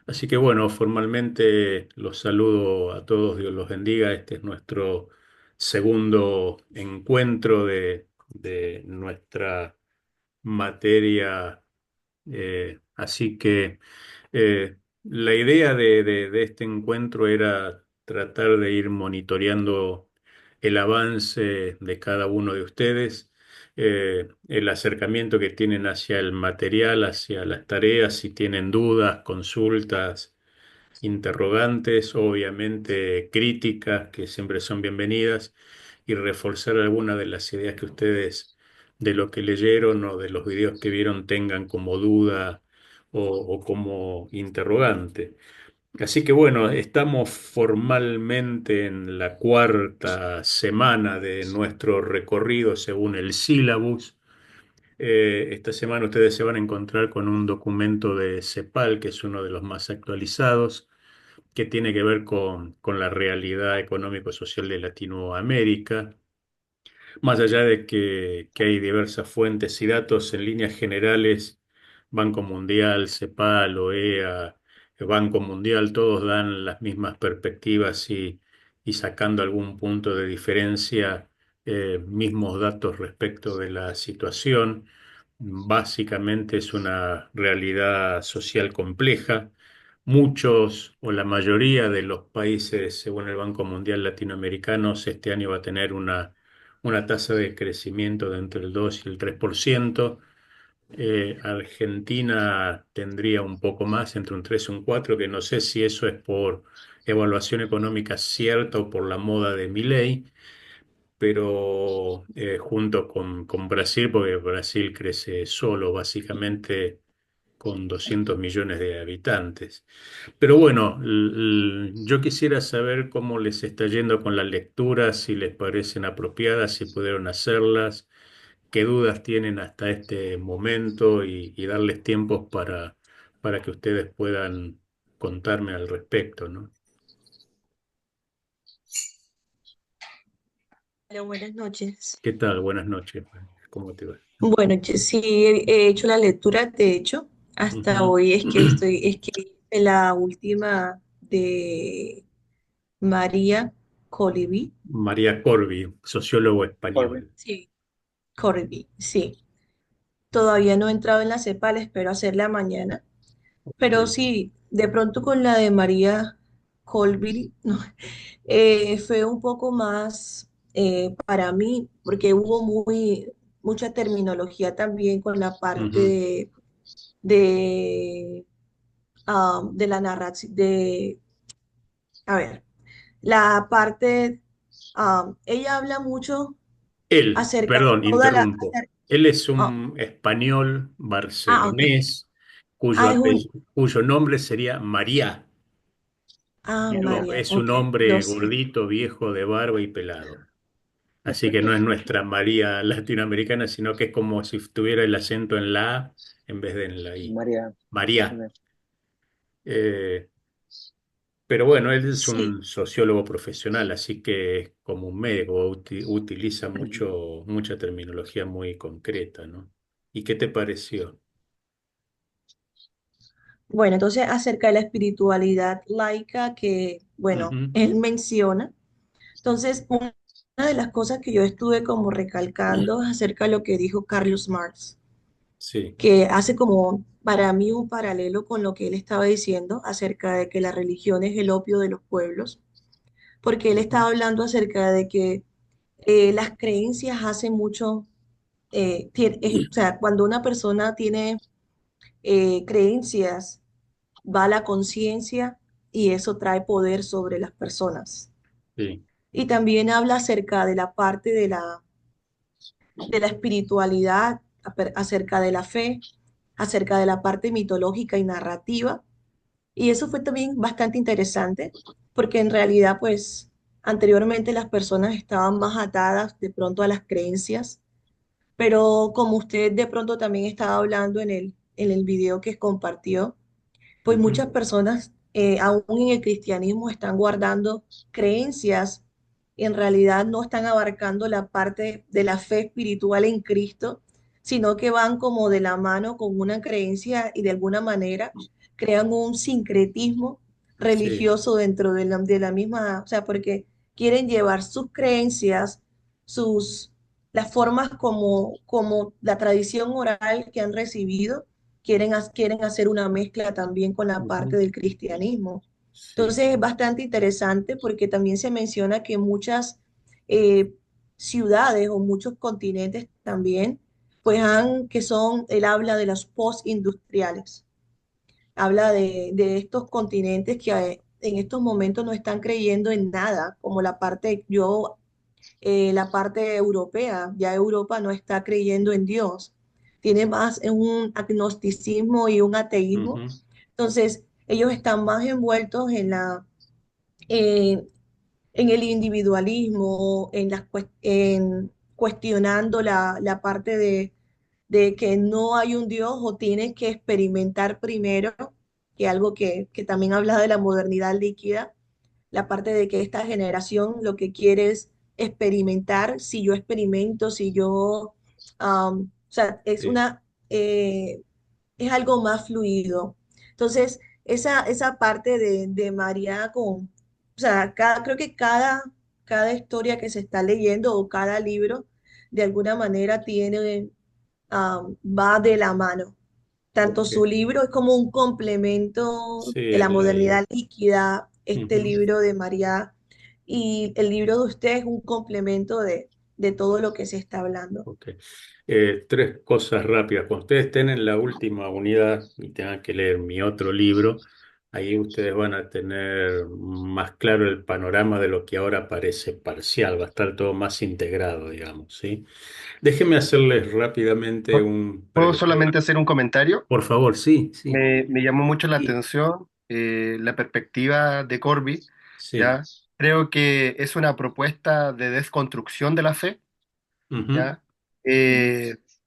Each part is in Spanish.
Así que bueno, formalmente los saludo a todos, Dios los bendiga. Este es nuestro segundo encuentro de nuestra materia. Así que la idea de este encuentro era tratar de ir monitoreando el avance de cada uno de ustedes, el acercamiento que tienen hacia el material, hacia las tareas, si tienen dudas, consultas, interrogantes, obviamente críticas, que siempre son bienvenidas, y reforzar algunas de las ideas que ustedes de lo que leyeron o de los videos que vieron tengan como duda o como interrogante. Así que bueno, estamos formalmente en la cuarta semana de nuestro recorrido según el sílabus. Esta semana ustedes se van a encontrar con un documento de CEPAL, que es uno de los más actualizados, que tiene que ver con la realidad económico-social de Latinoamérica. Más allá de que hay diversas fuentes y datos, en líneas generales, Banco Mundial, CEPAL, OEA, Banco Mundial, todos dan las mismas perspectivas y sacando algún punto de diferencia, mismos datos respecto de la situación. Básicamente es una realidad social compleja. Muchos o la mayoría de los países, según el Banco Mundial latinoamericanos, este año va a tener una tasa de crecimiento de entre el 2 y el 3%. Argentina tendría un poco más, entre un 3 y un 4, que no sé si eso es por evaluación económica cierta o por la moda de Milei, pero junto con Brasil, porque Brasil crece solo, básicamente con 200 millones de habitantes. Pero bueno, yo quisiera saber cómo les está yendo con la lectura, si les parecen apropiadas, si pudieron hacerlas, qué dudas tienen hasta este momento y darles tiempos para que ustedes puedan contarme al respecto, ¿no? Hola, buenas noches. ¿Qué tal? Buenas noches. ¿Cómo te va? Bueno, sí, he hecho la lectura, de hecho, hasta Ujú. hoy es que hice la última de María Colibi. María Corvi, sociólogo Corbin. español. Sí, Corby, sí. Todavía no he entrado en la CEPAL, espero hacerla mañana. Pero Sí. sí, de pronto con la de María Colville, no, fue un poco más para mí, porque hubo mucha terminología también con la parte Ujú. de, de la narración, a ver, la parte, ella habla mucho Él, acerca de perdón, toda la, interrumpo. Él es ah, un español ok, barcelonés es un, cuyo nombre sería María, pero María, es un ok, no hombre sé. gordito, viejo, de barba y pelado. Así que no es nuestra María latinoamericana, sino que es como si tuviera el acento en la A en vez de en la I. María, María. ok. Eh, pero bueno, él es Sí. un sociólogo profesional, así que como un médico utiliza mucha terminología muy concreta, ¿no? ¿Y qué te pareció? Bueno, entonces acerca de la espiritualidad laica que, bueno, Ujú. él menciona. Entonces, una de las cosas que yo estuve como recalcando es acerca de lo que dijo Carlos Marx, Sí. que hace como para mí un paralelo con lo que él estaba diciendo acerca de que la religión es el opio de los pueblos, porque él Ujú. estaba hablando acerca de que las creencias hacen mucho, o sea, cuando una persona tiene creencias, va la conciencia y eso trae poder sobre las personas. Sí. Y también habla acerca de la parte de la espiritualidad, acerca de la fe, acerca de la parte mitológica y narrativa. Y eso fue también bastante interesante, porque en realidad, pues, anteriormente las personas estaban más atadas de pronto a las creencias, pero como usted de pronto también estaba hablando en el video que compartió, pues Ujú. muchas personas, aún en el cristianismo, están guardando creencias y en realidad no están abarcando la parte de la fe espiritual en Cristo, sino que van como de la mano con una creencia y de alguna manera crean un sincretismo sí, religioso dentro de la misma, o sea, porque quieren llevar sus creencias, sus, las formas como la tradición oral que han recibido, quieren hacer una mezcla también con la parte ujú, del cristianismo. sí, Entonces es bastante interesante porque también se menciona que muchas eh, ciudades o muchos continentes también, pues que son, él habla de los postindustriales, habla de estos continentes que en estos momentos no están creyendo en nada, como la parte europea, ya Europa no está creyendo en Dios, tiene más en un agnosticismo y un ateísmo. ujú, Entonces, ellos están más envueltos eh, en el individualismo, en cuestionando la parte de que no hay un Dios o tienes que experimentar primero, que algo que también habla de la modernidad líquida, la parte de que esta generación lo que quiere es experimentar, si yo experimento, si yo, o sea, sí, es algo más fluido. Entonces, esa parte de María o sea, creo que cada historia que se está leyendo o cada libro, de alguna manera va de la mano. Tanto ok, su libro es como un complemento sí, de la el modernidad de líquida, este ahí. libro de María, y el libro de usted es un complemento de todo lo que se está hablando. Ok. Tres cosas rápidas. Cuando ustedes estén en la última unidad y tengan que leer mi otro libro, ahí ustedes van a tener más claro el panorama de lo que ahora parece parcial, va a estar todo más integrado, digamos, ¿sí? Déjenme hacerles rápidamente ¿Puedo solamente hacer un comentario? Por favor, sí, sí, Me llamó mucho la sí, atención la perspectiva de Corby, sí. ¿ya? Creo que es una propuesta de desconstrucción de la fe, Ujú, ¿ya?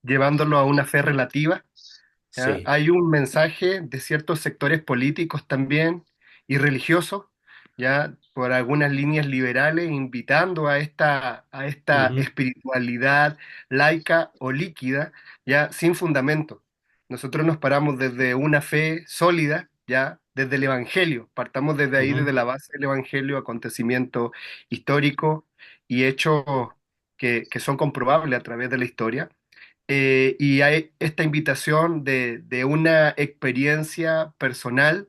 Llevándolo a una fe relativa, ¿ya? sí, Hay un mensaje de ciertos sectores políticos también y religiosos, ¿ya? Por algunas líneas liberales, invitando a esta ujú, espiritualidad laica o líquida, ¿ya? Sin fundamento. Nosotros nos paramos desde una fe sólida, ¿ya? Desde el Evangelio. Partamos desde ahí, desde ujú, la base del Evangelio, acontecimientos históricos y hechos que son comprobables a través de la historia, y hay esta invitación de una experiencia personal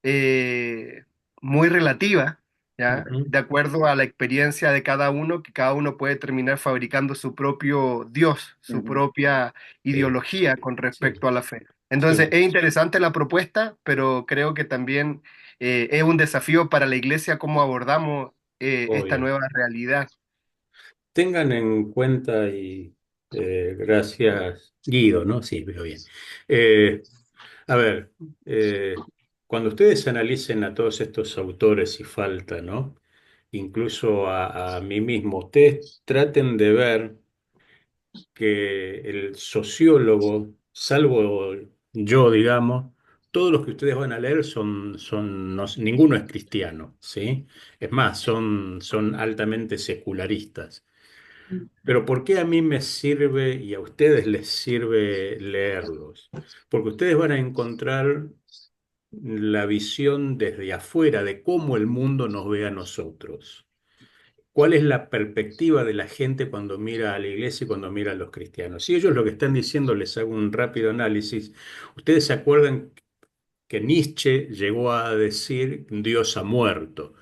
eh, muy relativa, ¿ya? ujú, De acuerdo a la experiencia de cada uno, que cada uno puede terminar fabricando su propio Dios, su Ujú. propia sí, ideología con sí, respecto a la fe. Entonces, sí, es interesante la propuesta, pero creo que también es un desafío para la iglesia cómo abordamos esta obvio. nueva realidad. Tengan en cuenta y gracias, Guido, ¿no? Sí, veo bien. Eh, a ver, cuando ustedes analicen a todos estos autores y falta, ¿no? Incluso a mí mismo, ustedes traten de ver que el sociólogo, salvo yo, digamos, todos los que ustedes van a leer ninguno es cristiano, ¿sí? Es más, son altamente secularistas. Pero ¿por qué a mí me sirve y a ustedes les sirve leerlos? Porque ustedes van a encontrar la visión desde afuera de cómo el mundo nos ve a nosotros. ¿Cuál es la perspectiva de la gente cuando mira a la iglesia y cuando mira a los cristianos? Si ellos lo que están diciendo, les hago un rápido análisis. Ustedes se acuerdan que Nietzsche llegó a decir Dios ha muerto.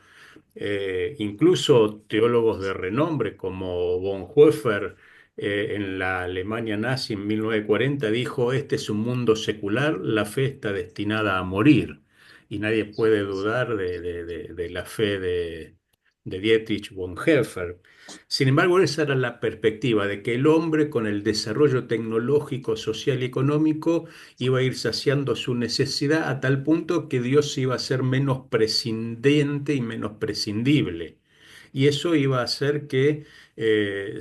Incluso teólogos de renombre como Bonhoeffer en la Alemania nazi en 1940 dijo, este es un mundo secular, la fe está destinada a morir. Y nadie puede dudar de la fe de Dietrich Bonhoeffer. Sin embargo, esa era la perspectiva de que el hombre con el desarrollo tecnológico, social y económico iba a ir saciando su necesidad a tal punto que Dios iba a ser menos prescindente y menos prescindible. Y eso iba a hacer que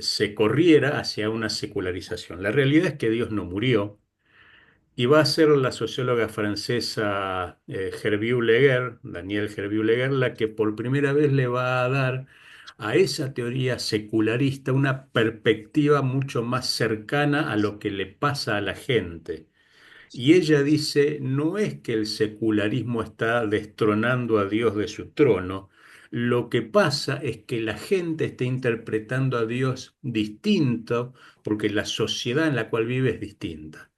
se corriera hacia una secularización. La realidad es que Dios no murió. Y va a ser la socióloga francesa Gervieu-Leguer, Danielle Gervieu-Leguer, la que por primera vez le va a dar a esa teoría secularista una perspectiva mucho más cercana a lo que le pasa a la gente. Y ella dice, no es que el secularismo está destronando a Dios de su trono, lo que pasa es que la gente está interpretando a Dios distinto porque la sociedad en la cual vive es distinta.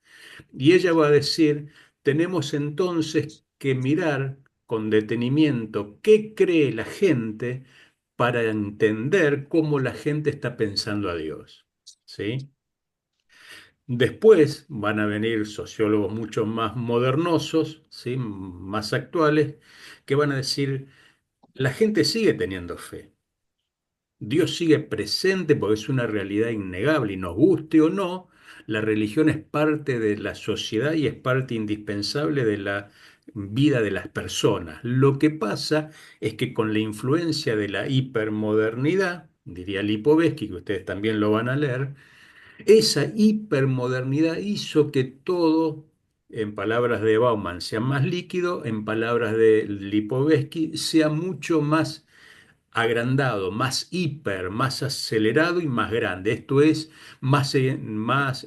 Y ella va a decir, tenemos entonces que mirar con detenimiento qué cree la gente para entender cómo la gente está pensando a Dios. ¿Sí? Después van a venir sociólogos mucho más modernosos, ¿sí? Más actuales, que van a decir, la gente sigue teniendo fe. Dios sigue presente porque es una realidad innegable y nos guste o no, la religión es parte de la sociedad y es parte indispensable de la vida de las personas. Lo que pasa es que con la influencia de la hipermodernidad, diría Lipovetsky, que ustedes también lo van a leer, esa hipermodernidad hizo que todo, en palabras de Bauman, sea más líquido, en palabras de Lipovetsky, sea mucho más agrandado, más hiper, más acelerado y más grande. Esto es más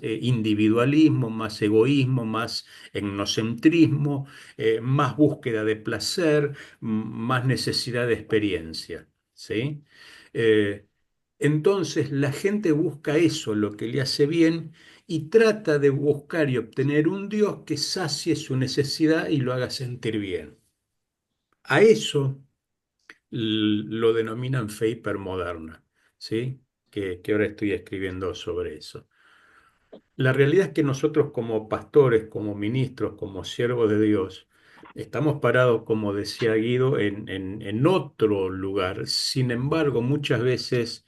individualismo, más egoísmo, más etnocentrismo, más búsqueda de placer, más necesidad de experiencia. ¿Sí? Eh, entonces la gente busca eso, lo que le hace bien, y trata de buscar y obtener un Dios que sacie su necesidad y lo haga sentir bien. A eso lo denominan fe hipermoderna, ¿sí? Que ahora estoy escribiendo sobre eso. La realidad es que nosotros como pastores, como ministros, como siervos de Dios, estamos parados, como decía Guido, en otro lugar. Sin embargo, muchas veces,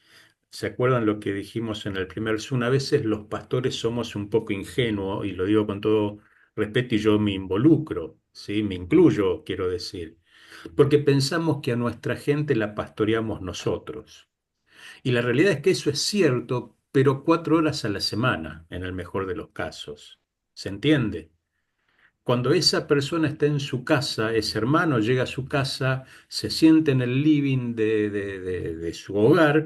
¿se acuerdan lo que dijimos en el primer Zoom? A veces los pastores somos un poco ingenuos, y lo digo con todo respeto, y yo me involucro, ¿sí? Me incluyo, quiero decir, porque pensamos que a nuestra gente la pastoreamos nosotros. Y la realidad es que eso es cierto, pero 4 horas a la semana, en el mejor de los casos. ¿Se entiende? Cuando esa persona está en su casa, ese hermano llega a su casa, se siente en el living de su hogar,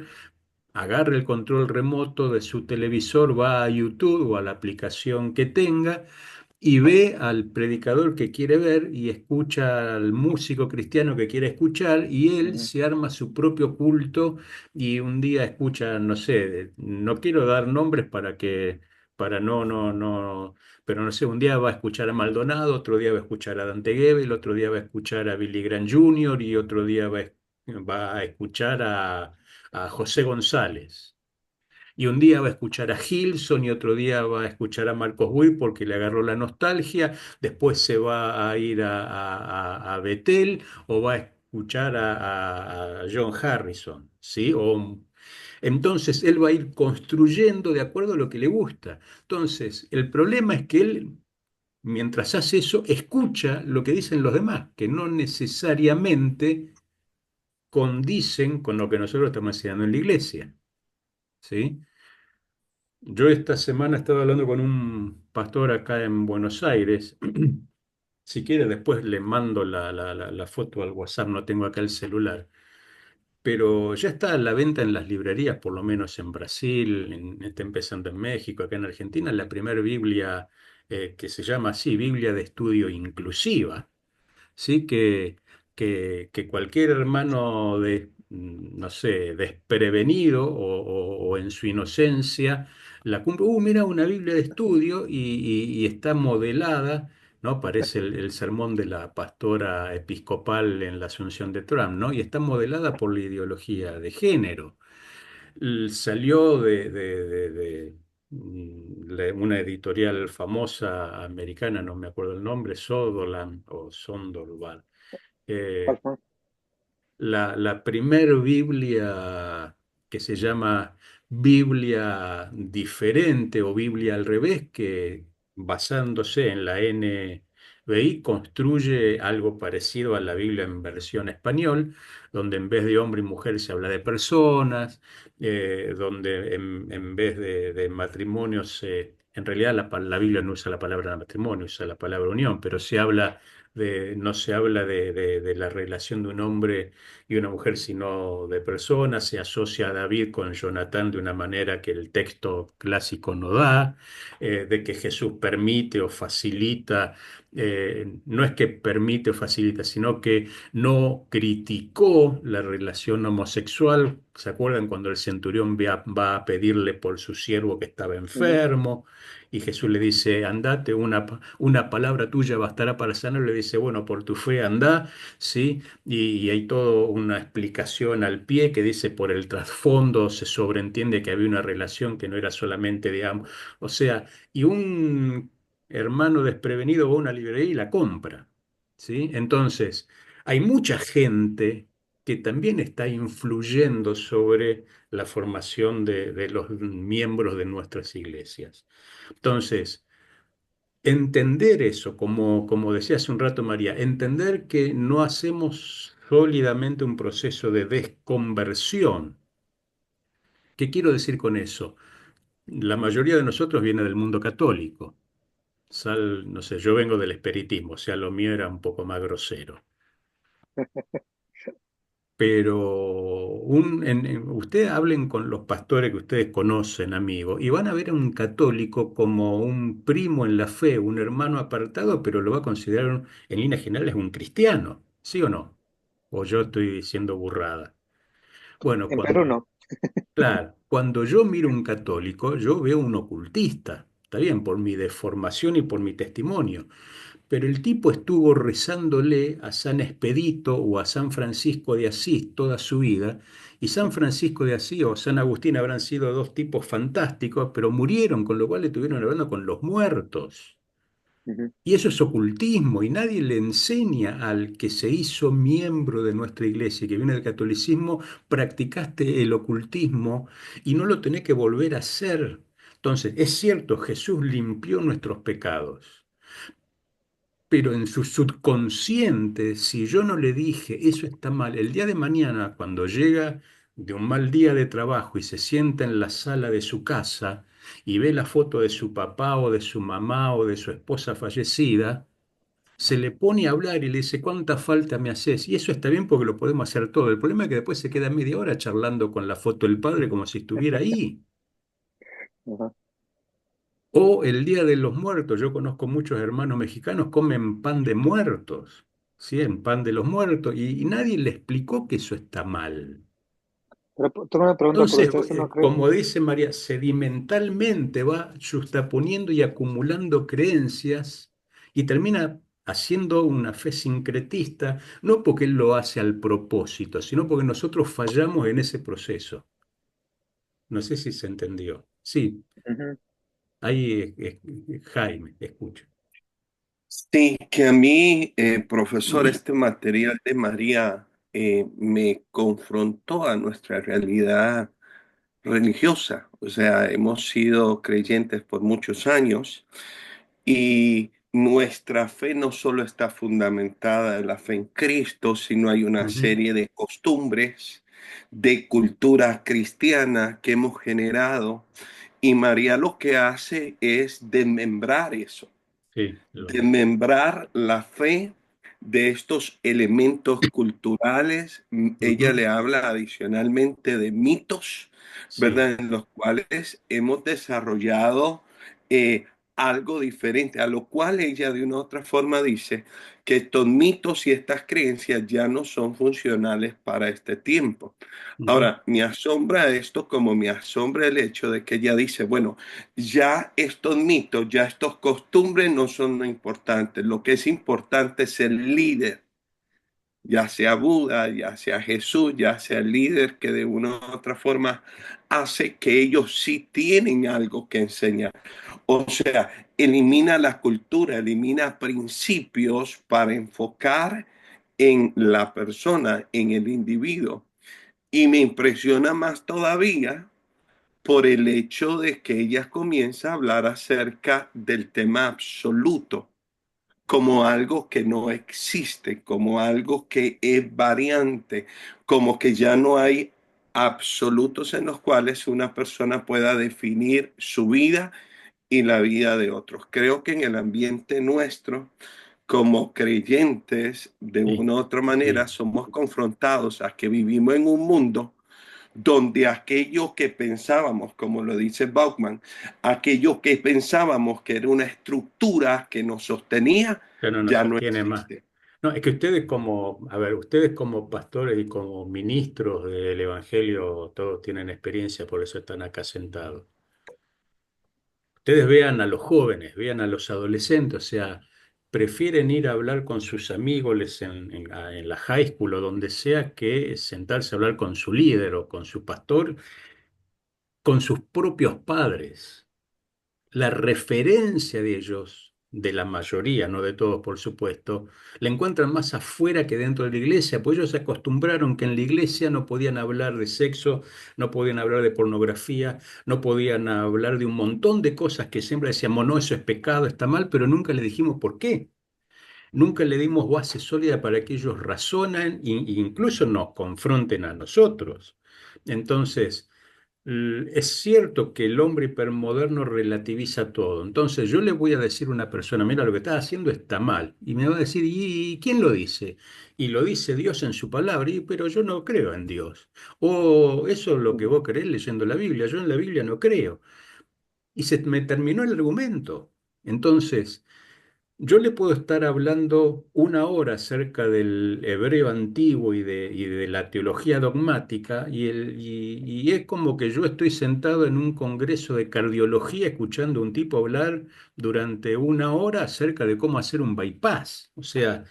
agarra el control remoto de su televisor, va a YouTube o a la aplicación que tenga y ve al predicador que quiere ver y escucha al músico cristiano que quiere escuchar, y él Ujú. se arma su propio culto y un día escucha, no sé, no quiero dar nombres para no, pero no sé, un día va a escuchar a Maldonado, otro día va a escuchar a Dante Gebel, otro día va a escuchar a Billy Graham Jr. y otro día va a escuchar a José González. Y un día va a escuchar a Gilson y otro día va a escuchar a Marcos Witt porque le agarró la nostalgia. Después se va a ir a Bethel o va a escuchar a John Harrison, ¿sí? Entonces él va a ir construyendo de acuerdo a lo que le gusta. Entonces, el problema es que él, mientras hace eso, escucha lo que dicen los demás, que no necesariamente condicen con lo que nosotros estamos haciendo en la iglesia, ¿sí? Yo esta semana estaba hablando con un pastor acá en Buenos Aires. Si quiere, después le mando la foto al WhatsApp, no tengo acá el celular. Pero ya está a la venta en las librerías, por lo menos en Brasil, está empezando en México, acá en Argentina, la primera Biblia que se llama así, Biblia de Estudio Inclusiva. ¿Sí? Que cualquier hermano no sé, desprevenido o en su inocencia, la cumple, mira una Biblia de estudio y está modelada, ¿no? Parece el sermón de la pastora episcopal en la Asunción de Trump, ¿no? Y está modelada por la ideología de género. Salió una editorial famosa americana, no me acuerdo el nombre, Sutherland o Sonderland, eh, Ajá. la primer Biblia que se llama Biblia diferente o Biblia al revés, que basándose en la NBI construye algo parecido a la Biblia en versión español, donde en vez de hombre y mujer se habla de personas, donde en vez de matrimonio en realidad la Biblia no usa la palabra matrimonio, usa la palabra unión, pero se habla no se habla de la relación de un hombre y una mujer, sino de personas. Se asocia a David con Jonatán de una manera que el texto clásico no da, de que Jesús permite o facilita, no es que permite o facilita, sino que no criticó la relación homosexual. ¿Se acuerdan cuando el centurión va a pedirle por su siervo que estaba Ujú. enfermo? Y Jesús le dice, andate, una palabra tuya bastará para sanarlo. Le dice, bueno, por tu fe anda, ¿sí? Y hay toda una explicación al pie que dice, por el trasfondo se sobreentiende que había una relación que no era solamente, digamos, o sea, y un hermano desprevenido va a una librería y la compra, ¿sí? Entonces, hay mucha gente que también está influyendo sobre la formación de los miembros de nuestras iglesias. Entonces, entender eso, como decía hace un rato María, entender que no hacemos sólidamente un proceso de desconversión. ¿Qué quiero decir con eso? La mayoría de nosotros viene del mundo católico. No sé, yo vengo del espiritismo, o sea, lo mío era un poco más grosero. Pero ustedes hablen con los pastores que ustedes conocen, amigos, y van a ver a un católico como un primo en la fe, un hermano apartado, pero lo va a considerar en líneas generales un cristiano, ¿sí o no? O yo estoy diciendo burrada. Bueno, En Perú no. claro, cuando yo miro un católico, yo veo un ocultista, está bien, por mi deformación y por mi testimonio. Pero el tipo estuvo rezándole a San Expedito o a San Francisco de Asís toda su vida, y San Francisco de Asís o San Agustín habrán sido dos tipos fantásticos, pero murieron, con lo cual le estuvieron hablando con los muertos. Ujú, Y eso es ocultismo, y nadie le enseña al que se hizo miembro de nuestra iglesia, que viene del catolicismo, practicaste el ocultismo y no lo tenés que volver a hacer. Entonces, es cierto, Jesús limpió nuestros pecados, pero en su subconsciente, si yo no le dije, eso está mal, el día de mañana, cuando llega de un mal día de trabajo y se sienta en la sala de su casa y ve la foto de su papá o de su mamá o de su esposa fallecida, se le pone a hablar y le dice, ¿cuánta falta me haces? Y eso está bien porque lo podemos hacer todo. El problema es que después se queda media hora charlando con la foto del padre como si estuviera ahí. ajá. O el Día de los Muertos, yo conozco muchos hermanos mexicanos, comen pan de muertos, ¿sí? En pan de los muertos, y nadie le explicó que eso está mal. Pero tengo una pregunta, pero Entonces, ustedes no como creen. dice María, sedimentalmente va justaponiendo y acumulando creencias y termina haciendo una fe sincretista, no porque él lo hace al propósito, sino porque nosotros fallamos en ese proceso. No sé si se entendió. Sí, Ujú, ahí Jaime, escucho. Sí, que a mí, profesor, este material de María me confrontó a nuestra realidad religiosa. O sea, hemos sido creyentes por muchos años y nuestra fe no solo está fundamentada en la fe en Cristo, sino hay una Ujú. serie de costumbres, de cultura cristiana que hemos generado. Y María lo que hace es desmembrar eso, Sí, desmembrar la fe de estos elementos culturales. Ella ujú. le habla adicionalmente de mitos, Sí, ¿verdad? En los cuales hemos desarrollado eh, algo diferente, a lo cual ella de una u otra forma dice que estos mitos y estas creencias ya no son funcionales para este tiempo. ujú. Ahora, me asombra esto como me asombra el hecho de que ella dice, bueno, ya estos mitos, ya estos costumbres no son lo importante. Lo que es importante es el líder, ya sea Buda, ya sea Jesús, ya sea el líder que de una u otra forma hace que ellos sí tienen algo que enseñar. O sea, elimina la cultura, elimina principios para enfocar en la persona, en el individuo. Y me impresiona más todavía por el hecho de que ella comienza a hablar acerca del tema absoluto, como algo que no existe, como algo que es variante, como que ya no hay absolutos en los cuales una persona pueda definir su vida y la vida de otros. Creo que en el ambiente nuestro como creyentes, de Sí, una u otra manera, sí. somos confrontados a que vivimos en un mundo donde aquello que pensábamos, como lo dice Bauman, aquello que pensábamos que era una estructura que nos sostenía, Ya no nos ya no sostiene más. existe. No, es que ustedes como, a ver, ustedes como pastores y como ministros del Evangelio, todos tienen experiencia, por eso están acá sentados. Ustedes vean a los jóvenes, vean a los adolescentes, o sea, prefieren ir a hablar con sus amigos en la high school o donde sea que sentarse a hablar con su líder o con su pastor, con sus propios padres. La referencia de ellos, de la mayoría, no de todos por supuesto, la encuentran más afuera que dentro de la iglesia, pues ellos se acostumbraron que en la iglesia no podían hablar de sexo, no podían hablar de pornografía, no podían hablar de un montón de cosas que siempre decíamos, no, eso es pecado, está mal, pero nunca le dijimos por qué. Nunca le dimos base sólida para que ellos razonen e incluso nos confronten a nosotros. Entonces, es cierto que el hombre hipermoderno relativiza todo. Entonces yo le voy a decir a una persona, mira, lo que estás haciendo está mal. Y me va a decir, ¿y quién lo dice? Y lo dice Dios en su palabra, pero yo no creo en Dios. O eso es lo que Ujú, vos creés leyendo la Biblia, yo en la Biblia no creo. Y se me terminó el argumento. Entonces, yo le puedo estar hablando una hora acerca del hebreo antiguo y de la teología dogmática y es como que yo estoy sentado en un congreso de cardiología escuchando a un tipo hablar durante una hora acerca de cómo hacer un bypass. O sea,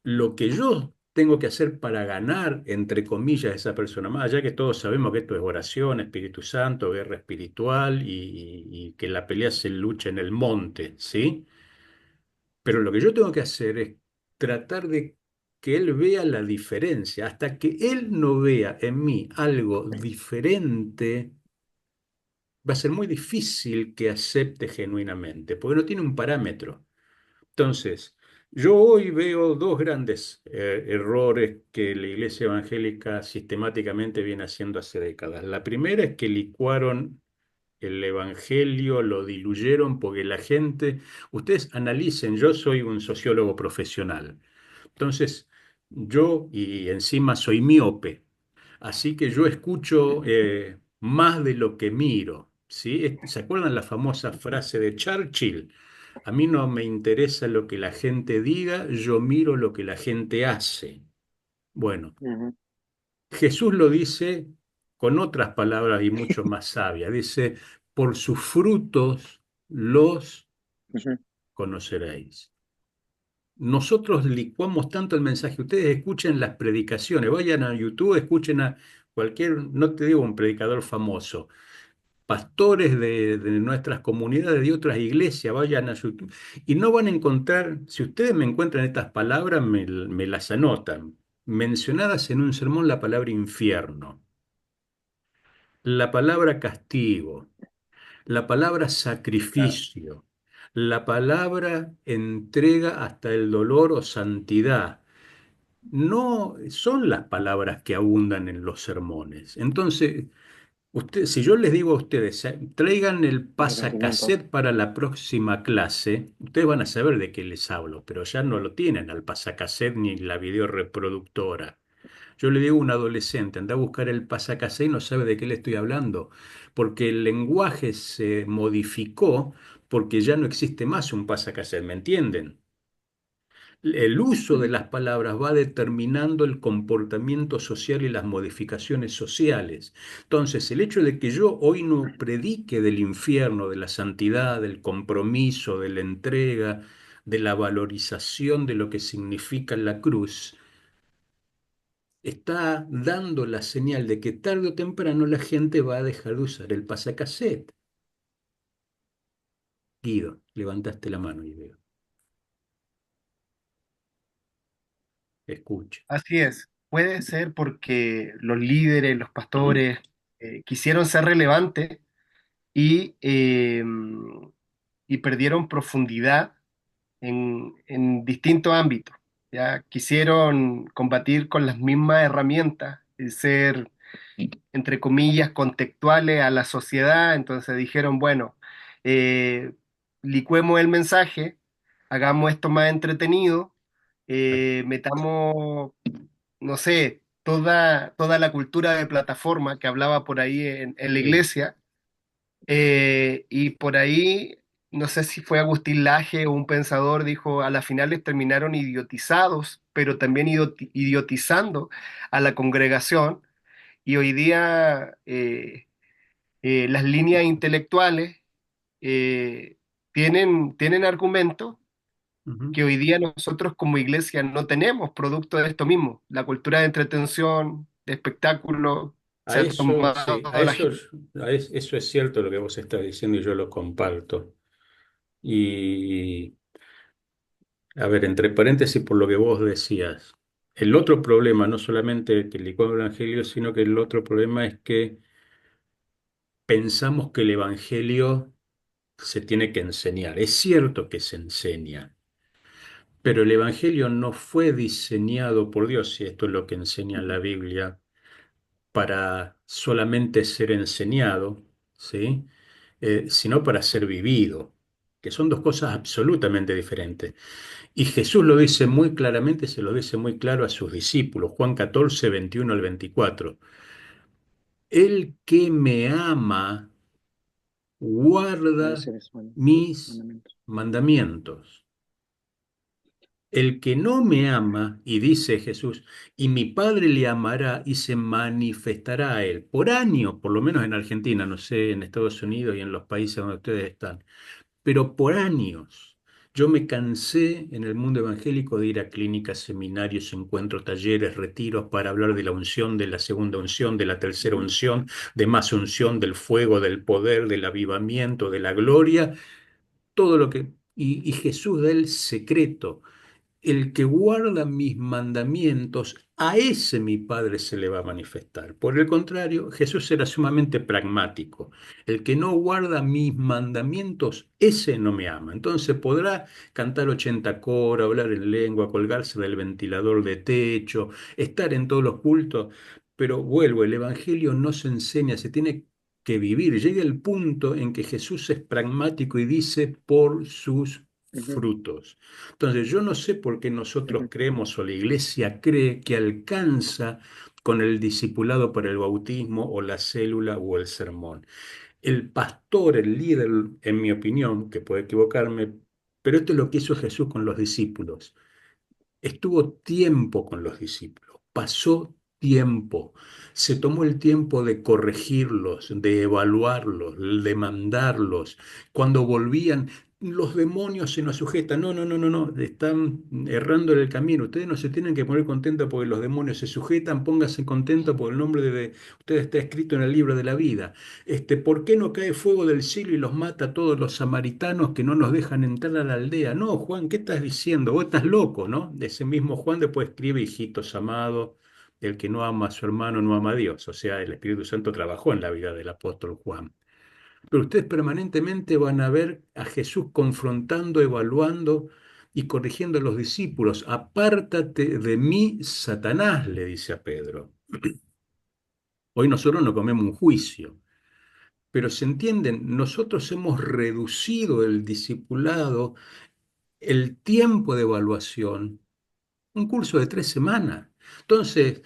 lo que yo tengo que hacer para ganar, entre comillas, a esa persona, más allá que todos sabemos que esto es oración, Espíritu Santo, guerra espiritual y que la pelea se lucha en el monte, ¿sí? Pero lo que yo tengo que hacer es tratar de que él vea la diferencia. Hasta que él no vea en mí algo diferente, va a ser muy difícil que acepte genuinamente, porque no tiene un parámetro. Entonces, yo hoy veo dos grandes errores que la Iglesia Evangélica sistemáticamente viene haciendo hace décadas. La primera es que licuaron el evangelio, lo diluyeron porque la gente, ustedes analicen, yo soy un sociólogo profesional, entonces yo y encima soy miope, así que yo escucho más de lo que miro, ¿sí? ¿Se acuerdan la famosa frase de Churchill? A mí no me interesa lo que la gente diga, yo miro lo que la gente hace. Bueno, ujú, Jesús lo dice con otras palabras y mucho más sabias. Dice, por sus frutos los ujú, conoceréis. Nosotros licuamos tanto el mensaje. Ustedes escuchen las predicaciones, vayan a YouTube, escuchen a cualquier, no te digo un predicador famoso, pastores de nuestras comunidades, de otras iglesias, vayan a YouTube y no van a encontrar, si ustedes me encuentran estas palabras, me las anotan, mencionadas en un sermón la palabra infierno, la palabra castigo, la palabra Claro. sacrificio, la palabra entrega hasta el dolor o santidad. No son las palabras que abundan en los sermones. Entonces, si yo les digo a ustedes, traigan el arrepentimiento. pasacassette para la próxima clase, ustedes van a saber de qué les hablo, pero ya no lo tienen al pasacassette ni la videoreproductora. Yo le digo a un adolescente, anda a buscar el pasacassette y no sabe de qué le estoy hablando, porque el lenguaje se modificó porque ya no existe más un pasacassette, ¿me entienden? El uso de Ujú, las palabras va determinando el comportamiento social y las modificaciones sociales. Entonces, el hecho de que yo hoy no predique del infierno, de la santidad, del compromiso, de la entrega, de la valorización de lo que significa la cruz, está dando la señal de que tarde o temprano la gente va a dejar de usar el pasacassette. Guido, levantaste la mano y veo. Escucha. Así es. Puede ser porque los líderes, los ¿Mm? pastores, quisieron ser relevantes y, y perdieron profundidad en distintos ámbitos. Ya quisieron combatir con las mismas herramientas, y ser, entre comillas, contextuales a la sociedad. Entonces dijeron, bueno, licuemos el mensaje, hagamos esto más entretenido, Ah, metamos, no sé, toda la cultura de plataforma que hablaba por ahí en la sí. iglesia, y por ahí, no sé si fue Agustín Laje o un pensador, dijo, a las finales terminaron idiotizados, pero también idiotizando a la congregación, y hoy día las líneas intelectuales eh, tienen argumentos Ujú. que hoy día nosotros como iglesia no tenemos, producto de esto mismo. La cultura de entretención, de espectáculo, A se ha eso, tomado sí, a la eso, gente. eso es cierto lo que vos estás diciendo y yo lo comparto. Y, a ver, entre paréntesis, por lo que vos decías, el otro problema, no solamente que el Evangelio, sino que el otro problema es que pensamos que el Evangelio se tiene que enseñar. Es cierto que se enseña, pero el Evangelio no fue diseñado por Dios, y esto es lo que enseña la Biblia, para solamente ser enseñado, ¿sí? Sino para ser vivido, que son dos cosas absolutamente diferentes. Y Jesús lo dice muy claramente, se lo dice muy claro a sus discípulos, Juan 14, 21 al 24. El que me ama guarda Ese es mis mandamiento. mandamientos. El que no me ama, y dice Jesús, y mi Padre le amará y se manifestará a él. Por años, por lo menos en Argentina, no sé, en Estados Unidos y en los países donde ustedes están, pero por años. Yo me cansé en el mundo evangélico de ir a clínicas, seminarios, encuentros, talleres, retiros para hablar de la unción, de la segunda unción, de la tercera Ujú, unción, de más unción, del fuego, del poder, del avivamiento, de la gloria, todo lo que... Y Jesús da el secreto. El que guarda mis mandamientos, a ese mi Padre se le va a manifestar. Por el contrario, Jesús era sumamente pragmático. El que no guarda mis mandamientos, ese no me ama. Entonces podrá cantar 80 coros, hablar en lengua, colgarse del ventilador de techo, estar en todos los cultos, pero vuelvo, el Evangelio no se enseña, se tiene que vivir. Llega el punto en que Jesús es pragmático y dice por sus ujú, frutos. Entonces, yo no sé por qué nosotros ujú, creemos o la iglesia cree que alcanza con el discipulado para el bautismo o la célula o el sermón. El pastor, el líder, en mi opinión, que puede equivocarme, pero esto es lo que hizo Jesús con los discípulos. Estuvo tiempo con los discípulos, pasó tiempo, se tomó el tiempo de corregirlos, de evaluarlos, de mandarlos. Cuando volvían, los demonios se nos sujetan. No, no, no, no, no, están errando en el camino. Ustedes no se tienen que poner contentos porque los demonios se sujetan, pónganse contentos porque el nombre de ustedes está escrito en el libro de la vida. ¿Por qué no cae fuego del cielo y los mata a todos los samaritanos que no nos dejan entrar a la aldea? No, Juan, ¿qué estás diciendo? Vos estás loco, ¿no? Ese mismo Juan después escribe, hijitos amados, el que no ama a su hermano no ama a Dios. O sea, el Espíritu Santo trabajó en la vida del apóstol Juan. Pero ustedes permanentemente van a ver a Jesús confrontando, evaluando y corrigiendo a los discípulos. Apártate de mí, Satanás, le dice a Pedro. Hoy nosotros no comemos un juicio. Pero se entienden, nosotros hemos reducido el discipulado, el tiempo de evaluación, un curso de 3 semanas. Entonces,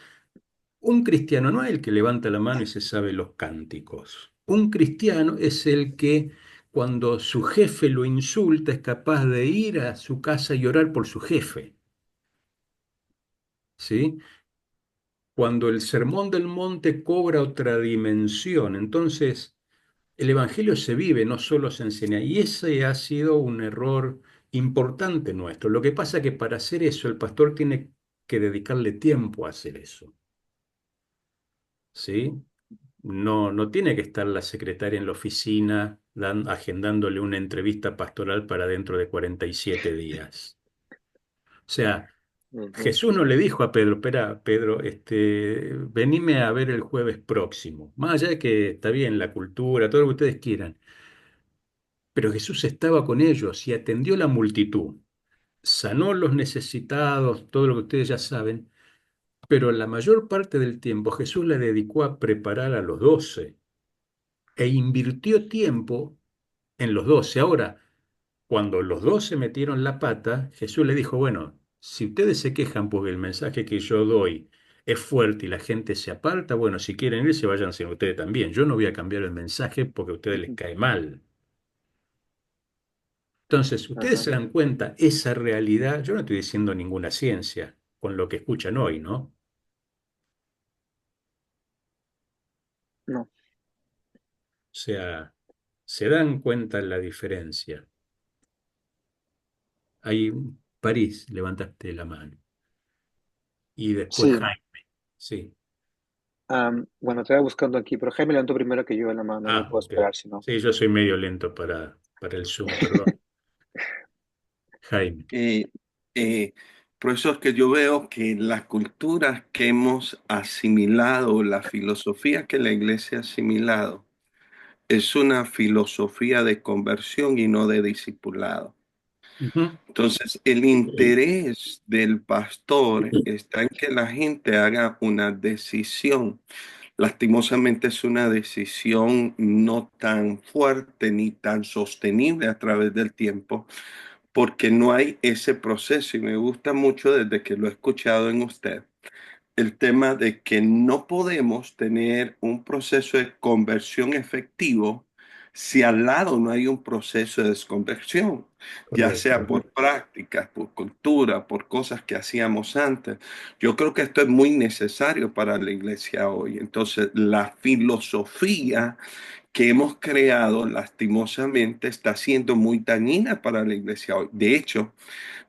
un cristiano no es el que levanta la mano y se sabe los cánticos. Un cristiano es el que cuando su jefe lo insulta es capaz de ir a su casa y orar por su jefe, ¿sí? Cuando el sermón del monte cobra otra dimensión, entonces el Evangelio se vive, no solo se enseña. Y ese ha sido un error importante nuestro. Lo que pasa es que para hacer eso, el pastor tiene que dedicarle tiempo a hacer eso, ¿sí? No, no tiene que estar la secretaria en la oficina agendándole una entrevista pastoral para dentro de 47 días. O sea, ujú, Jesús no le dijo a Pedro, espera, Pedro, venime a ver el jueves próximo. Más allá de que está bien la cultura, todo lo que ustedes quieran. Pero Jesús estaba con ellos y atendió la multitud, sanó los necesitados, todo lo que ustedes ya saben, pero la mayor parte del tiempo Jesús le dedicó a preparar a los 12 e invirtió tiempo en los 12. Ahora, Cuando los dos se metieron la pata, Jesús le dijo, bueno, si ustedes se quejan porque el mensaje que yo doy es fuerte y la gente se aparta, bueno, si quieren irse, váyanse ustedes también. Yo no voy a cambiar el mensaje porque a ustedes les ujú, cae mal. Entonces, ustedes ajá, se dan cuenta, esa realidad, yo no estoy diciendo ninguna ciencia con lo que escuchan hoy, ¿no? O no, sea, se dan cuenta la diferencia. Ahí, París, levantaste la mano. Y después sí, Jaime, sí. bueno, estaba buscando aquí, pero Jaime levantó primero que yo en la mano, no Ah, puedo ok. esperar, si no. Sí, yo soy medio lento para el Zoom, perdón. Jaime. Eh, eh, por eso es que yo veo que la cultura que hemos asimilado, la filosofía que la iglesia ha asimilado, es una filosofía de conversión y no de discipulado. Ujú. Entonces, el interés del pastor está en que la gente haga una decisión. Lastimosamente es una decisión no tan fuerte ni tan sostenible a través del tiempo, porque no hay ese proceso. Y me gusta mucho desde que lo he escuchado en usted el tema de que no podemos tener un proceso de conversión efectivo si al lado no hay un proceso de desconversión, ya sea Correcto. Ujú, por prácticas, por cultura, por cosas que hacíamos antes. Yo creo que esto es muy necesario para la iglesia hoy. Entonces, la filosofía que hemos creado lastimosamente está siendo muy dañina para la iglesia hoy. De hecho,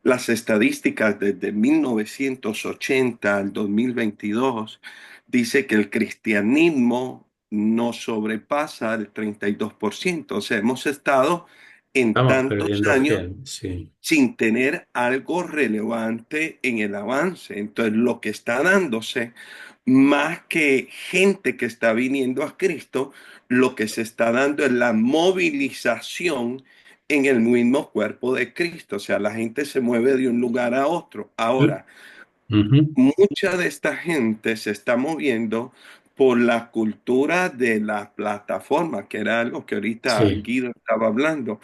las estadísticas desde 1980 al 2022 dice que el cristianismo no sobrepasa el 32%. O sea, hemos estado en Estamos tantos perdiendo años gente, sí. sin tener algo relevante en el avance. Entonces, lo que está dándose, más que gente que está viniendo a Cristo, lo que se está dando es la movilización en el mismo cuerpo de Cristo. O sea, la gente se mueve de un lugar a otro. Mm, Ahora, ujú. mucha de esta gente se está moviendo por la cultura de la plataforma, que era algo que ahorita Sí, Guido estaba hablando.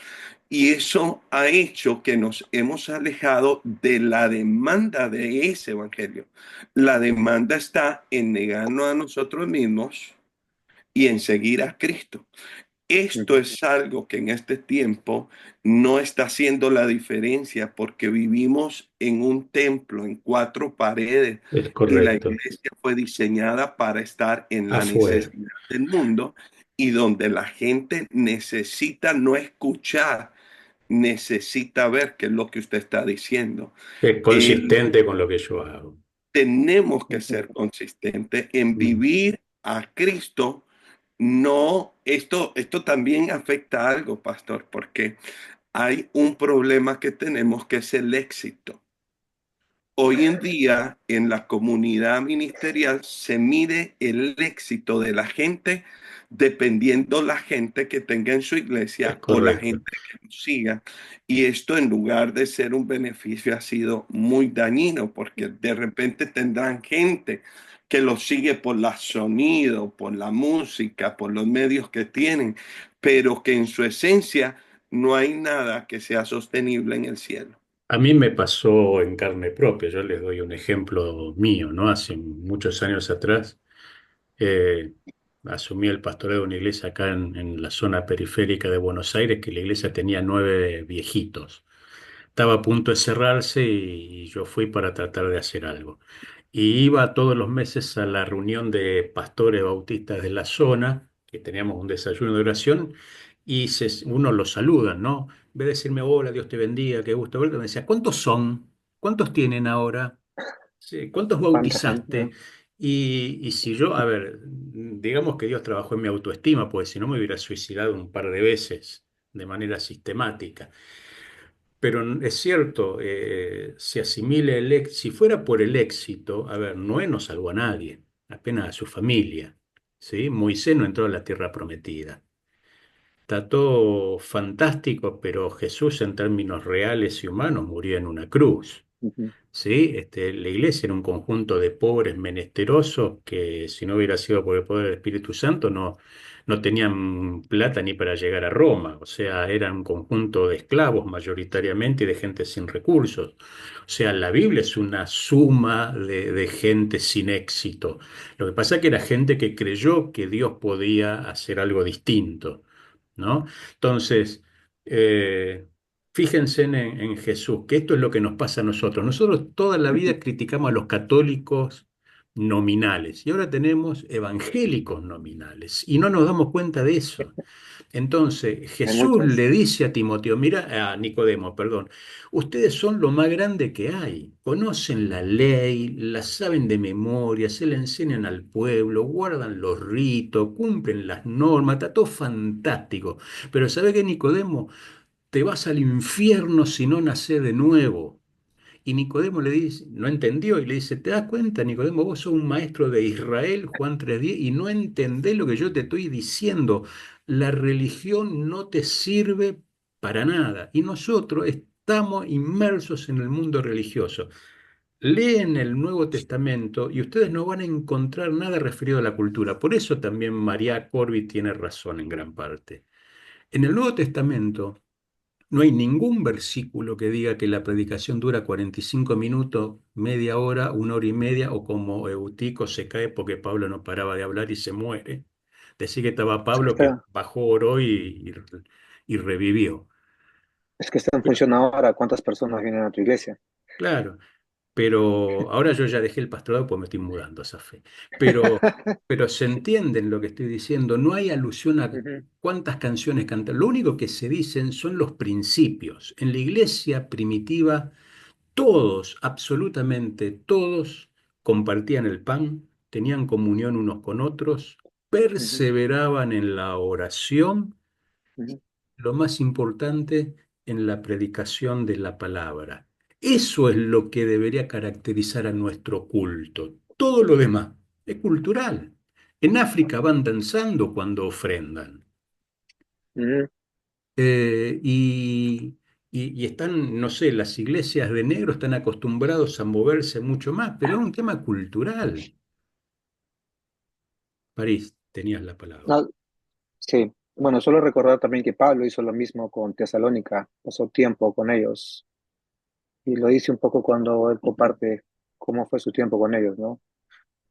Y eso ha hecho que nos hemos alejado de la demanda de ese evangelio. La demanda está en negarnos a nosotros mismos y en seguir a Cristo. Esto ujú, es algo que en este tiempo no está haciendo la diferencia porque vivimos en un templo, en cuatro paredes, es y la correcto. iglesia fue diseñada para estar en la Afuera. necesidad del mundo y donde la gente necesita no escuchar, necesita ver qué es lo que usted está diciendo. Es Eh, consistente con lo que yo hago. tenemos que ujú, ser consistentes en Mm, vivir a Cristo. No, esto también afecta a algo, pastor, porque hay un problema que tenemos que es el éxito. Hoy en día en la comunidad ministerial se mide el éxito de la gente dependiendo la gente que tenga en su es iglesia o la correcto. gente que nos siga. Y esto en lugar de ser un beneficio ha sido muy dañino porque de repente tendrán gente que los sigue por la sonido, por la música, por los medios que tienen, pero que en su esencia no hay nada que sea sostenible en el cielo. A mí me pasó en carne propia. Yo les doy un ejemplo mío, ¿no? Hace muchos años atrás, eh, asumí el pastoreo de una iglesia acá en la zona periférica de Buenos Aires, que la iglesia tenía 9 viejitos. Estaba a punto de cerrarse y yo fui para tratar de hacer algo. Y iba todos los meses a la reunión de pastores bautistas de la zona, que teníamos un desayuno de oración, y uno los saluda, ¿no? En vez de decirme, hola, Dios te bendiga, qué gusto verte, me decía, ¿cuántos son? ¿Cuántos tienen ahora? Sí, ¿cuántos ¿cuánta gente? bautizaste? Y si yo, a ver, digamos que Dios trabajó en mi autoestima, pues si no me hubiera suicidado un par de veces de manera sistemática. Pero es cierto, se asimila si fuera por el éxito, a ver, Noé no salvó a nadie, apenas a su familia, ¿sí? Moisés no entró a la tierra prometida. Está todo fantástico, pero Jesús en términos reales y humanos murió en una cruz. Ujú, ¿Sí? La iglesia era un conjunto de pobres menesterosos que si no hubiera sido por el poder del Espíritu Santo no tenían plata ni para llegar a Roma, o sea, eran un conjunto de esclavos mayoritariamente y de gente sin recursos. O sea, la Biblia es una suma de gente sin éxito. Lo que pasa es que era gente que creyó que Dios podía hacer algo distinto, ¿no? Entonces, eh, fíjense en Jesús, que esto es lo que nos pasa a nosotros. Nosotros toda la vida criticamos a los católicos nominales y ahora tenemos evangélicos nominales y no nos damos cuenta de eso. Entonces Hay Jesús muchos. le dice a Timoteo, mira, a Nicodemo, perdón, ustedes son lo más grande que hay, conocen la ley, la saben de memoria, se la enseñan al pueblo, guardan los ritos, cumplen las normas, está todo fantástico. Pero ¿sabe qué, Nicodemo? Te vas al infierno si no nacés de nuevo. Y Nicodemo le dice, no entendió, y le dice, ¿te das cuenta, Nicodemo? Vos sos un maestro de Israel, Juan 3:10, y no entendés lo que yo te estoy diciendo. La religión no te sirve para nada. Y nosotros estamos inmersos en el mundo religioso. Leen el Nuevo Testamento y ustedes no van a encontrar nada referido a la cultura. Por eso también María Corby tiene razón en gran parte. En el Nuevo Testamento no hay ningún versículo que diga que la predicación dura 45 minutos, media hora, 1 hora y media, o como Eutico se cae porque Pablo no paraba de hablar y se muere. Decir que estaba Es que Pablo que está, bajó, oró y revivió. es que está en función ahora cuántas personas vienen a tu iglesia. Claro, pero ahora yo ya dejé el pastorado pues me estoy mudando a esa fe. Pero se entienden lo que estoy diciendo, no hay alusión a Ujú, cuántas canciones cantan. Lo único que se dicen son los principios. En la iglesia primitiva todos, absolutamente todos, compartían el pan, tenían comunión unos con otros, ujú, perseveraban en la oración, ujú, lo más importante, en la predicación de la palabra. Eso es lo que debería caracterizar a nuestro culto. Todo lo demás es cultural. En África van danzando cuando ofrendan. ujú. Eh, y, y están, no sé, las iglesias de negro están acostumbrados a moverse mucho más, pero es un tema cultural. París, tenías la palabra. No, sí, bueno, solo recordar también que Pablo hizo lo mismo con Tesalónica, pasó tiempo con ellos y lo dice un poco cuando él comparte cómo fue su tiempo con ellos, ¿no?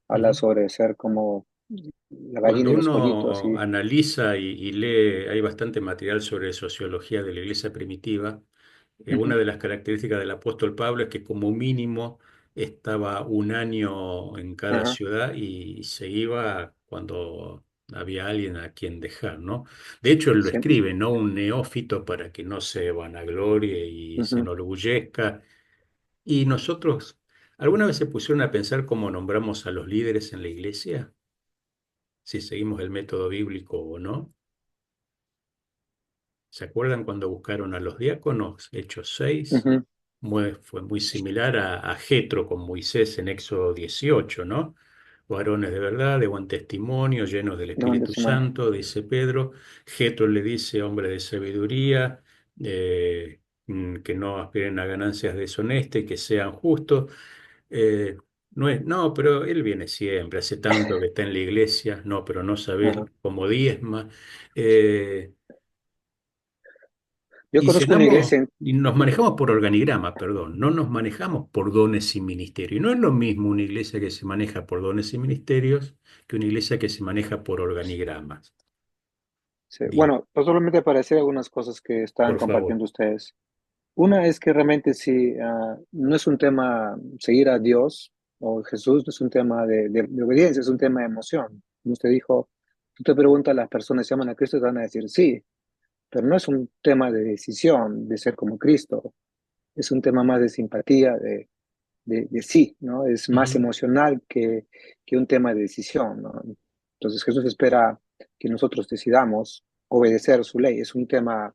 Habla Ujú. sobre ser como la Cuando gallina y los pollitos uno y analiza y lee, hay bastante material sobre sociología de la iglesia primitiva. Una ujú, de las características del apóstol Pablo es que como mínimo estaba un año en cada ajá, ciudad y se iba cuando había alguien a quien dejar, ¿no? De hecho, él lo sí, escribe, ¿no? Un neófito para que no se vanaglorie y se ujú. enorgullezca. Y nosotros, ¿alguna vez se pusieron a pensar cómo nombramos a los líderes en la iglesia? Si seguimos el método bíblico o no. ¿Se acuerdan cuando buscaron a los diáconos? Hechos 6. Ujú. Fue muy similar a Jetro con Moisés en Éxodo 18, ¿no? Varones de verdad, de buen testimonio, llenos del No, de Espíritu semana. Santo, dice Pedro. Jetro le dice, hombre de sabiduría, que no aspiren a ganancias deshonestas y que sean justos. Eh, no, pero él viene siempre, hace tanto que está en la iglesia, no, pero no sabés Ajá. cómo diezma. Eh, Yo y conozco una llenamos, iglesia y nos manejamos por organigrama, perdón, no nos manejamos por dones y ministerios. Y no es lo mismo una iglesia que se maneja por dones y ministerios que una iglesia que se maneja por organigramas. sí, Di, bueno, pues solamente para decir algunas cosas que están por favor. compartiendo ustedes. Una es que realmente sí, no es un tema seguir a Dios o Jesús, no es un tema de obediencia, es un tema de emoción. Como usted dijo, tú te preguntas, las personas se aman a Cristo y te van a decir sí, pero no es un tema de decisión, de ser como Cristo, es un tema más de simpatía, de sí, ¿no? Es más Ujú, emocional que un tema de decisión, ¿no? Entonces Jesús espera que nosotros decidamos obedecer su ley, es un tema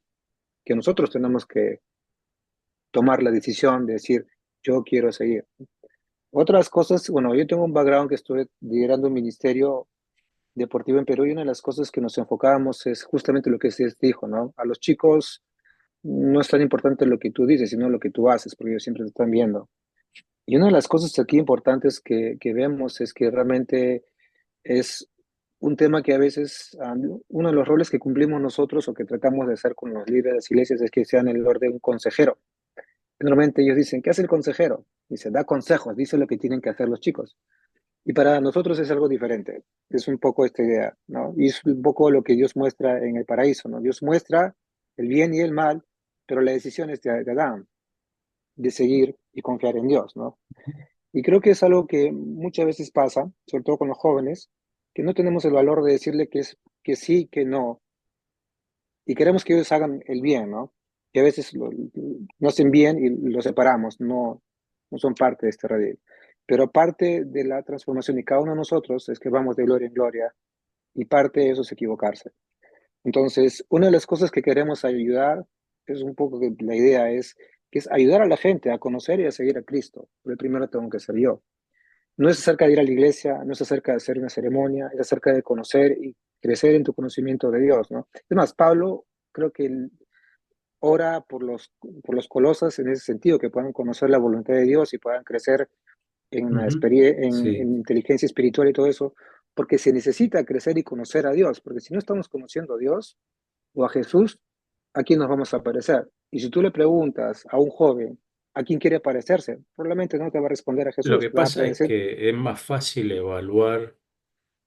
que nosotros tenemos que tomar la decisión de decir, yo quiero seguir. Otras cosas, bueno, yo tengo un background que estuve liderando un ministerio deportivo en Perú y una de las cosas que nos enfocábamos es justamente lo que se dijo, ¿no? A los chicos no es tan importante lo que tú dices, sino lo que tú haces, porque ellos siempre te están viendo. Y una de las cosas aquí importantes que vemos es que realmente es un tema que a veces, uno de los roles que cumplimos nosotros o que tratamos de hacer con los líderes de las iglesias es que sean el rol de un consejero. Normalmente ellos dicen, ¿qué hace el consejero? Dice, da consejos, dice lo que tienen que hacer los chicos. Y para nosotros es algo diferente. Es un poco esta idea, ¿no? Y es un poco lo que Dios muestra en el paraíso, ¿no? Dios muestra el bien y el mal, pero la decisión es de Adán, de seguir y confiar en Dios, ¿no? Y creo que es algo que muchas veces pasa, sobre todo con los jóvenes, que no tenemos el valor de decirle que es que sí, que no, y queremos que ellos hagan el bien, ¿no? Que a veces no hacen bien y los separamos, no son parte de este redil. Pero parte de la transformación de cada uno de nosotros es que vamos de gloria en gloria y parte de eso es equivocarse. Entonces, una de las cosas que queremos ayudar es un poco que la idea es que es ayudar a la gente a conocer y a seguir a Cristo. Pero primero tengo que ser yo. No es acerca de ir a la iglesia, no es acerca de hacer una ceremonia, es acerca de conocer y crecer en tu conocimiento de Dios, ¿no? Es más, Pablo creo que él ora por los colosas en ese sentido, que puedan conocer la voluntad de Dios y puedan crecer en, Ujú. Sí. en inteligencia espiritual y todo eso, porque se necesita crecer y conocer a Dios, porque si no estamos conociendo a Dios o a Jesús, ¿a quién nos vamos a parecer? Y si tú le preguntas a un joven a quién quiere parecerse, probablemente no te va a responder a Lo Jesús, que te va a pasa es decir, que es más fácil evaluar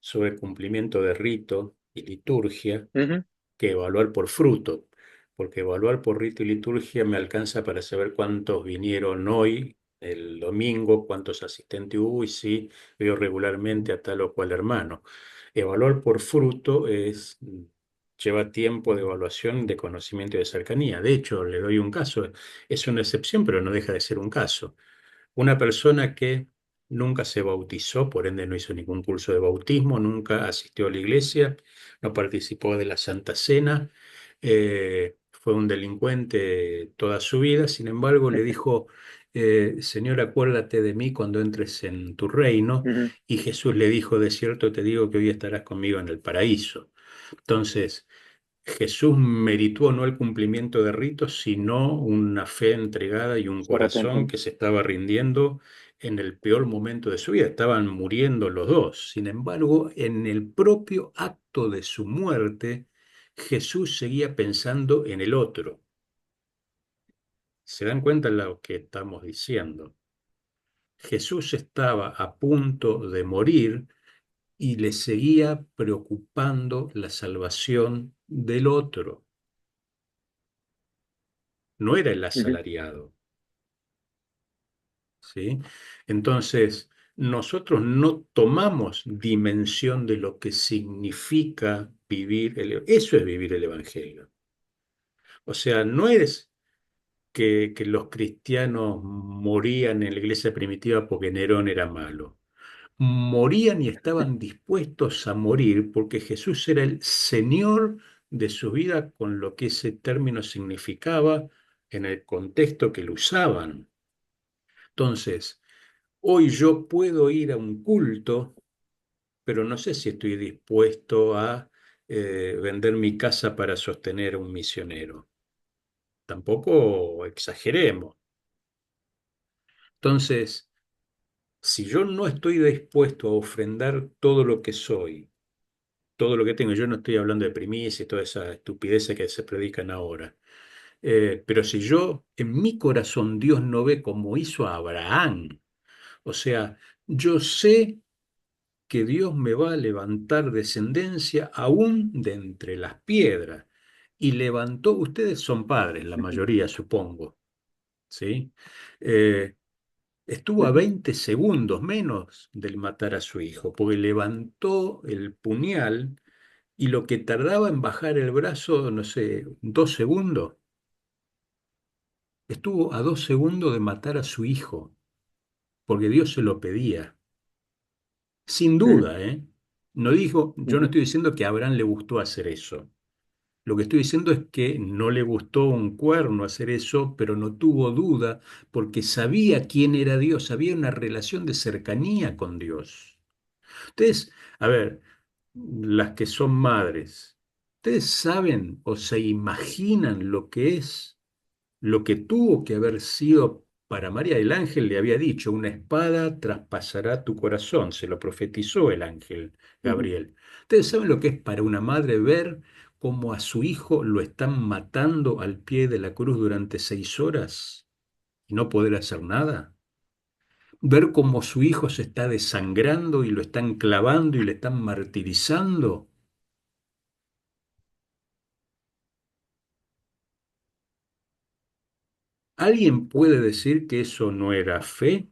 sobre el cumplimiento de rito y liturgia "Ujú, que evaluar por fruto, porque evaluar por rito y liturgia me alcanza para saber cuántos vinieron hoy, el domingo, cuántos asistentes hubo y si veo regularmente a tal o cual hermano. Evaluar por fruto lleva tiempo de evaluación, de conocimiento y de cercanía. De hecho, le doy un caso, es una excepción, pero no deja de ser un caso. Una persona que nunca se bautizó, por ende no hizo ningún curso de bautismo, nunca asistió a la iglesia, no participó de la Santa Cena, fue un delincuente toda su vida, sin embargo le dijo, Señor, acuérdate de mí cuando entres en tu reino, ujú, y Jesús le dijo, de cierto te digo que hoy estarás conmigo en el paraíso. Entonces, Jesús meritó no el cumplimiento de ritos, sino una fe entregada y un estar atento". corazón que se estaba rindiendo en el peor momento de su vida. Estaban muriendo los dos. Sin embargo, en el propio acto de su muerte, Jesús seguía pensando en el otro. ¿Se dan cuenta de lo que estamos diciendo? Jesús estaba a punto de morir y le seguía preocupando la salvación del otro. No era el Ujú, asalariado. ¿Sí? Entonces, nosotros no tomamos dimensión de lo que significa vivir eso es vivir el Evangelio. O sea, no es que los cristianos morían en la iglesia primitiva porque Nerón era malo. Morían y estaban dispuestos a morir porque Jesús era el Señor de su vida con lo que ese término significaba en el contexto que lo usaban. Entonces, hoy yo puedo ir a un culto, pero no sé si estoy dispuesto a vender mi casa para sostener a un misionero. Tampoco exageremos. Entonces, si yo no estoy dispuesto a ofrendar todo lo que soy, todo lo que tengo, yo no estoy hablando de primicia y toda esa estupidez que se predican ahora, pero si yo en mi corazón Dios no ve como hizo a Abraham, o sea, yo sé que Dios me va a levantar descendencia aún de entre las piedras. Y levantó, ustedes son padres, la ujú, mayoría supongo, ¿sí? Eh, Estuvo a ujú, 20 segundos menos del matar a su hijo, porque levantó el puñal y lo que tardaba en bajar el brazo, no sé, 2 segundos, estuvo a 2 segundos de matar a su hijo, porque Dios se lo pedía. Sin ujú, duda, ¿eh? No dijo, yo no ujú, estoy diciendo que a Abraham le gustó hacer eso. Lo que estoy diciendo es que no le gustó un cuerno hacer eso, pero no tuvo duda porque sabía quién era Dios, había una relación de cercanía con Dios. Ustedes, a ver, las que son madres, ¿ustedes saben o se imaginan lo que es, lo que tuvo que haber sido para María? El ángel le había dicho, una espada traspasará tu corazón, se lo profetizó el ángel ujú. Gabriel. ¿Ustedes saben lo que es para una madre ver cómo a su hijo lo están matando al pie de la cruz durante 6 horas y no poder hacer nada? Ver cómo su hijo se está desangrando y lo están clavando y le están martirizando. ¿Alguien puede decir que eso no era fe?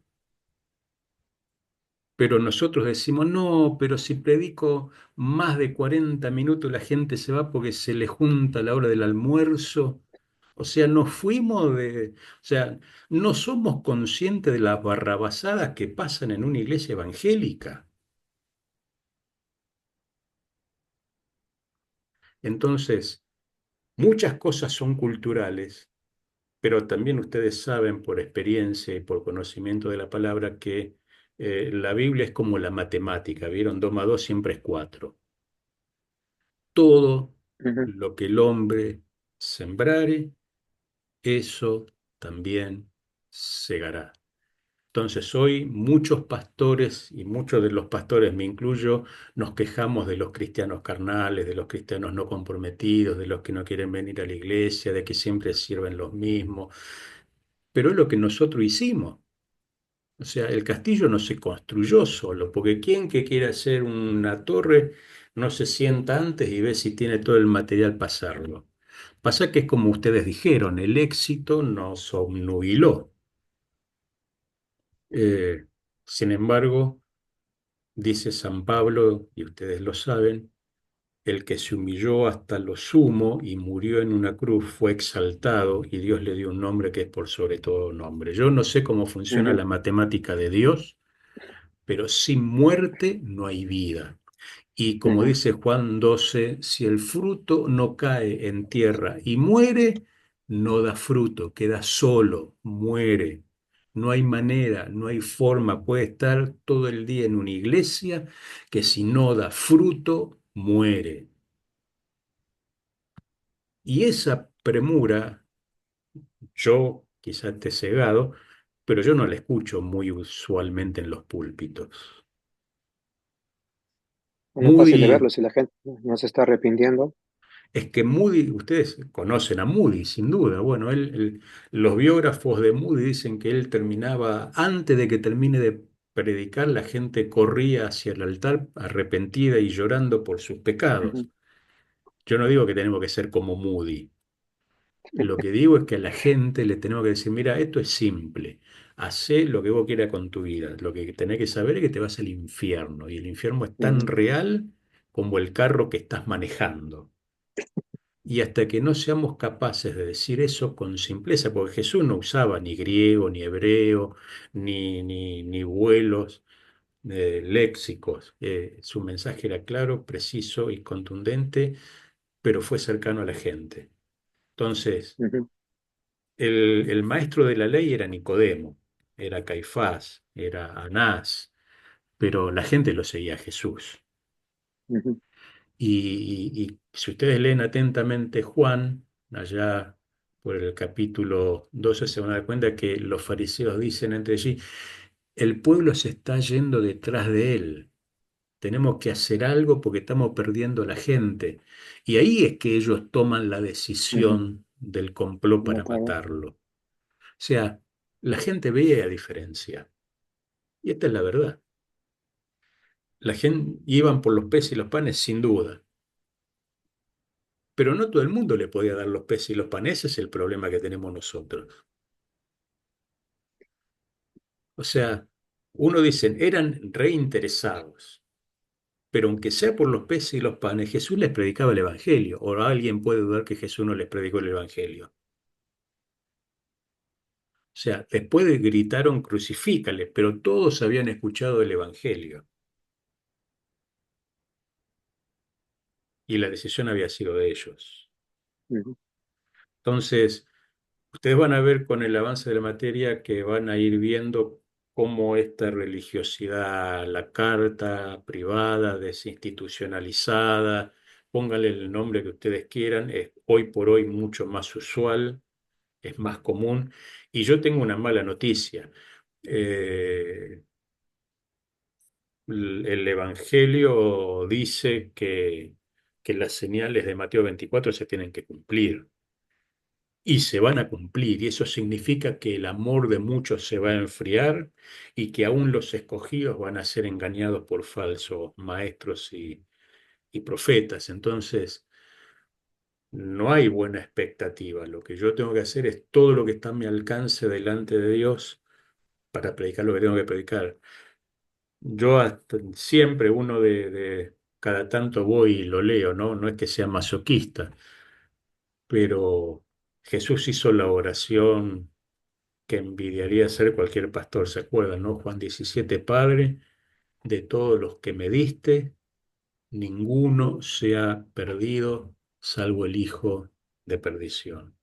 Pero nosotros decimos, no, pero si predico más de 40 minutos la gente se va porque se le junta la hora del almuerzo. O sea, o sea, no somos conscientes de las barrabasadas que pasan en una iglesia evangélica. Entonces, muchas cosas son culturales, pero también ustedes saben por experiencia y por conocimiento de la palabra que la Biblia es como la matemática, ¿vieron? 2 más 2 siempre es 4. Todo Ujú, lo que el hombre sembrare, eso también segará. Entonces hoy muchos pastores, y muchos de los pastores, me incluyo, nos quejamos de los cristianos carnales, de los cristianos no comprometidos, de los que no quieren venir a la iglesia, de que siempre sirven los mismos, pero es lo que nosotros hicimos. O sea, el castillo no se construyó solo, porque quien que quiera hacer una torre no se sienta antes y ve si tiene todo el material para hacerlo. Pasa que es como ustedes dijeron, el éxito nos obnubiló. Eh, Sin embargo, dice San Pablo, y ustedes lo saben, el que se humilló hasta lo sumo y murió en una cruz fue exaltado y Dios le dio un nombre que es por sobre todo nombre. Yo no sé cómo funciona ujú, la matemática de Dios, pero sin muerte no hay vida. Y como ujú, dice Juan 12, si el fruto no cae en tierra y muere, no da fruto, queda solo, muere. No hay manera, no hay forma, puede estar todo el día en una iglesia que si no da fruto, muere. Y esa premura, yo quizás esté cegado, pero yo no la escucho muy usualmente en los púlpitos. bueno, es fácil de Moody verlo si la gente no se está arrepintiendo. Es que Moody, ustedes conocen a Moody, sin duda. Bueno, los biógrafos de Moody dicen que él terminaba, antes de que termine de predicar, la gente corría hacia el altar arrepentida y llorando por sus pecados. Ujú, Yo no digo que tenemos que ser como Moody. Lo que digo es que a la gente le tenemos que decir, mira, esto es simple. Hacé lo que vos quieras con tu vida. Lo que tenés que saber es que te vas al infierno. Y el infierno es tan ujú, real como el carro que estás manejando. Y hasta que no seamos capaces de decir eso con simpleza, porque Jesús no usaba ni griego, ni hebreo, ni vuelos léxicos. Su mensaje era claro, preciso y contundente, pero fue cercano a la gente. Entonces, ujú, el maestro de la ley era Nicodemo, era Caifás, era Anás, pero la gente lo seguía a Jesús. ujú, Y si ustedes leen atentamente Juan, allá por el capítulo 12 se van a dar cuenta que los fariseos dicen entre sí, el pueblo se está yendo detrás de él, tenemos que hacer algo porque estamos perdiendo a la gente. Y ahí es que ellos toman la ujú. decisión del complot para Matarlo. matarlo. O sea, la gente veía diferencia. Y esta es la verdad. La gente iban por los peces y los panes sin duda. Pero no todo el mundo le podía dar los peces y los panes, ese es el problema que tenemos nosotros. O sea, uno dice, eran reinteresados, pero aunque sea por los peces y los panes, Jesús les predicaba el Evangelio. ¿O alguien puede dudar que Jesús no les predicó el Evangelio? O sea, después gritaron crucifícale, pero todos habían escuchado el Evangelio y la decisión había sido de ellos. Ujú, Entonces, ustedes van a ver con el avance de la materia que van a ir viendo cómo esta religiosidad, la carta privada, desinstitucionalizada, pónganle el nombre que ustedes quieran, es hoy por hoy mucho más usual, es más común. Y yo tengo una mala noticia. Eh, el Evangelio dice que las señales de Mateo 24 se tienen que cumplir y se van a cumplir. Y eso significa que el amor de muchos se va a enfriar y que aún los escogidos van a ser engañados por falsos maestros y profetas. Entonces, no hay buena expectativa. Lo que yo tengo que hacer es todo lo que está a mi alcance delante de Dios para predicar lo que tengo que predicar. Yo siempre uno de cada tanto voy y lo leo, ¿no? No es que sea masoquista, pero Jesús hizo la oración que envidiaría ser cualquier pastor, ¿se acuerdan, no? Juan 17, Padre, de todos los que me diste, ninguno se ha perdido, salvo el hijo de perdición.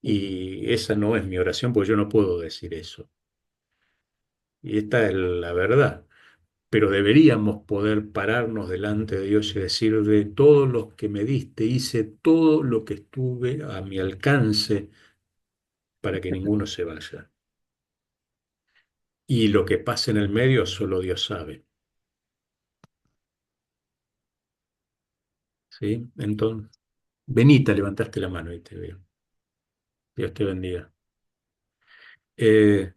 Y esa no es mi oración, porque yo no puedo decir eso. Y esta es la verdad. Pero deberíamos poder pararnos delante de Dios y decir, de todos los que me diste, hice todo lo que estuve a mi alcance para que ninguno se vaya. Y lo que pasa en el medio solo Dios sabe. ¿Sí? Entonces, Benita, levantaste la mano y te veo. Dios te bendiga. Eh,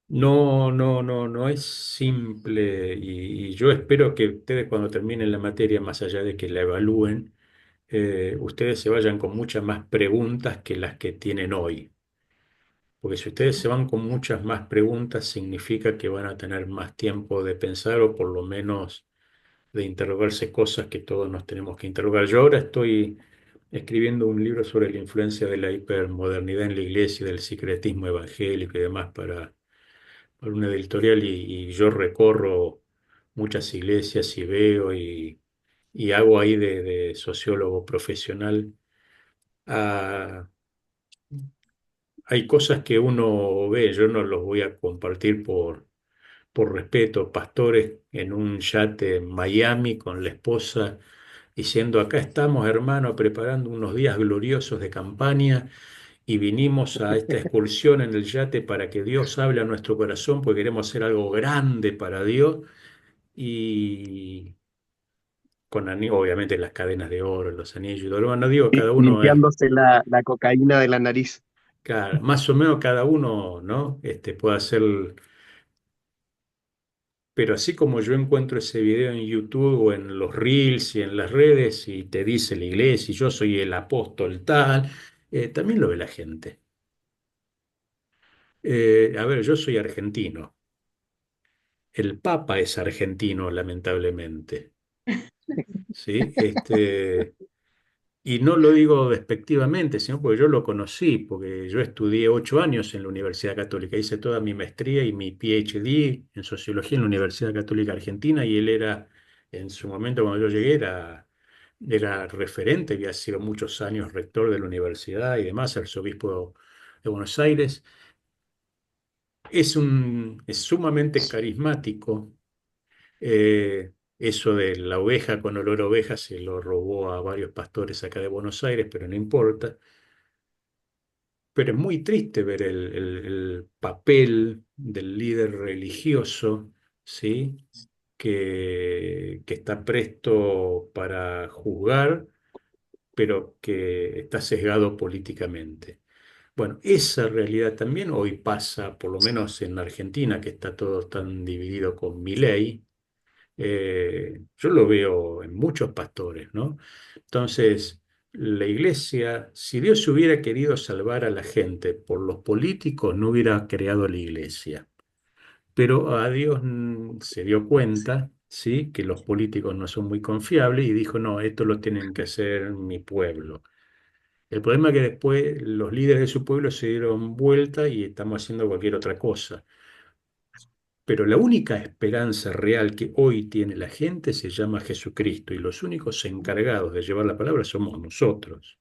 no, no, no, no es simple y yo espero que ustedes cuando terminen la materia, más allá de que la evalúen, ustedes se vayan con muchas más preguntas que las que tienen hoy. Porque si ustedes se van con muchas más preguntas, significa que van a tener más tiempo de pensar o por lo menos de interrogarse cosas que todos nos tenemos que interrogar. Yo ahora estoy escribiendo un libro sobre la influencia de la hipermodernidad en la iglesia, del secretismo evangélico y demás para una editorial y yo recorro muchas iglesias y veo y hago ahí de sociólogo profesional. Ah, hay cosas que uno ve, yo no los voy a compartir por respeto, pastores en un yate en Miami con la esposa diciendo, acá estamos, hermano, preparando unos días gloriosos de campaña y vinimos a esta excursión en el yate para que Dios hable a nuestro corazón, porque queremos hacer algo grande para Dios y con obviamente las cadenas de oro, los anillos y todo lo demás. No digo, cada uno es, Limpiándose la cocaína de la nariz. más o menos cada uno, ¿no? Puede hacer. Pero así como yo encuentro ese video en YouTube o en los Reels y en las redes y te dice la iglesia y yo soy el apóstol tal, también lo ve la gente. A ver, yo soy argentino. El Papa es argentino, lamentablemente. ¿Sí? Y no lo digo despectivamente, sino porque yo lo conocí, porque yo estudié 8 años en la Universidad Católica, hice toda mi maestría y mi PhD en sociología en la Universidad Católica Argentina y él era, en su momento cuando yo llegué, era referente, había sido muchos años rector de la universidad y demás, arzobispo de Buenos Aires. Es sumamente carismático. Eso de la oveja con olor a oveja se lo robó a varios pastores acá de Buenos Aires, pero no importa. Pero es muy triste ver el papel del líder religioso, ¿sí? Que está presto para juzgar, pero que está sesgado políticamente. Bueno, esa realidad también hoy pasa, por lo menos en Argentina, que está todo tan dividido con Milei. Yo lo veo en muchos pastores, ¿no? Entonces, la iglesia, si Dios hubiera querido salvar a la gente por los políticos, no hubiera creado la iglesia. Pero a Dios se dio cuenta, ¿sí? Que los políticos no son muy confiables y dijo, no, esto lo tienen que hacer mi pueblo. El problema es que después los líderes de su pueblo se dieron vuelta y estamos haciendo cualquier otra cosa. Pero la única esperanza real que hoy tiene la gente se llama Jesucristo y los únicos encargados de llevar la palabra somos nosotros.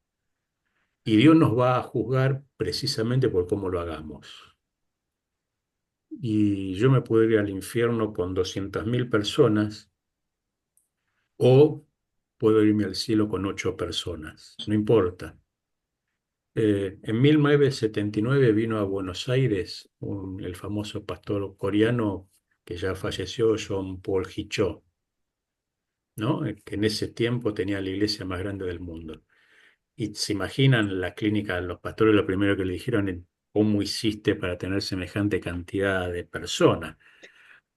Y Dios nos va a juzgar precisamente por cómo lo hagamos. Y yo me puedo ir al infierno con 200.000 personas o puedo irme al cielo con 8 personas, no importa. En 1979 vino a Buenos Aires el famoso pastor coreano que ya falleció, John Paul Hichot, ¿no? Que en ese tiempo tenía la iglesia más grande del mundo. Y se imaginan la clínica, los pastores lo primero que le dijeron es, ¿cómo hiciste para tener semejante cantidad de personas?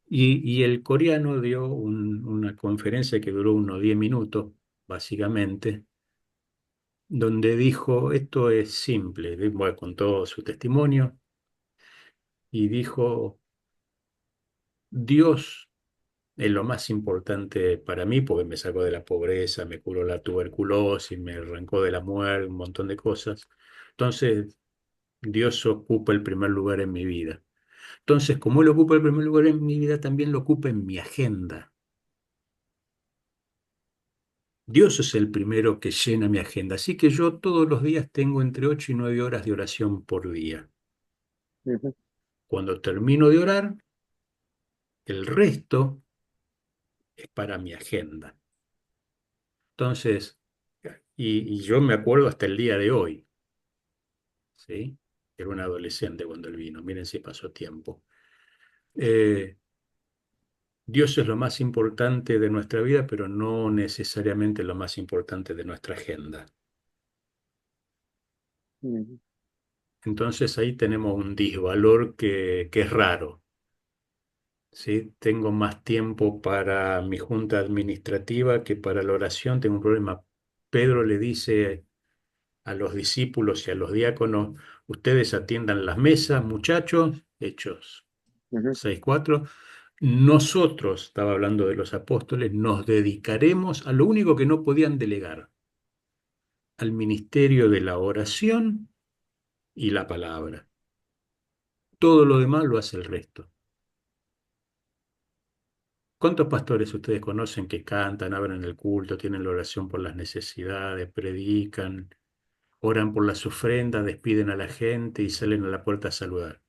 Y el coreano dio una conferencia que duró unos 10 minutos, básicamente, donde dijo, esto es simple, bueno, contó su testimonio y dijo, Dios es lo más importante para mí porque me sacó de la pobreza, me curó la tuberculosis, me arrancó de la muerte, un montón de cosas. Entonces, Dios ocupa el primer lugar en mi vida. Entonces, como Él ocupa el primer lugar en mi vida, también lo ocupa en mi agenda. Dios es el primero que llena mi agenda. Así que yo todos los días tengo entre 8 y 9 horas de oración por día. Ujú, Cuando termino de orar, el resto es para mi agenda. Entonces, y yo me acuerdo hasta el día de hoy, ¿sí? Era un adolescente cuando él vino. Miren si pasó tiempo. Eh, Dios es lo más importante de nuestra vida, pero no necesariamente lo más importante de nuestra agenda. ujú, Entonces ahí tenemos un disvalor que es raro, ¿sí? Tengo más tiempo para mi junta administrativa que para la oración. Tengo un problema. Pedro le dice a los discípulos y a los diáconos, ustedes atiendan las mesas, muchachos, Hechos ujú, 6:4. Nosotros, estaba hablando de los apóstoles, nos dedicaremos a lo único que no podían delegar, al ministerio de la oración y la palabra. Todo lo demás lo hace el resto. ¿Cuántos pastores ustedes conocen que cantan, abren el culto, tienen la oración por las necesidades, predican, oran por las ofrendas, despiden a la gente y salen a la puerta a saludar?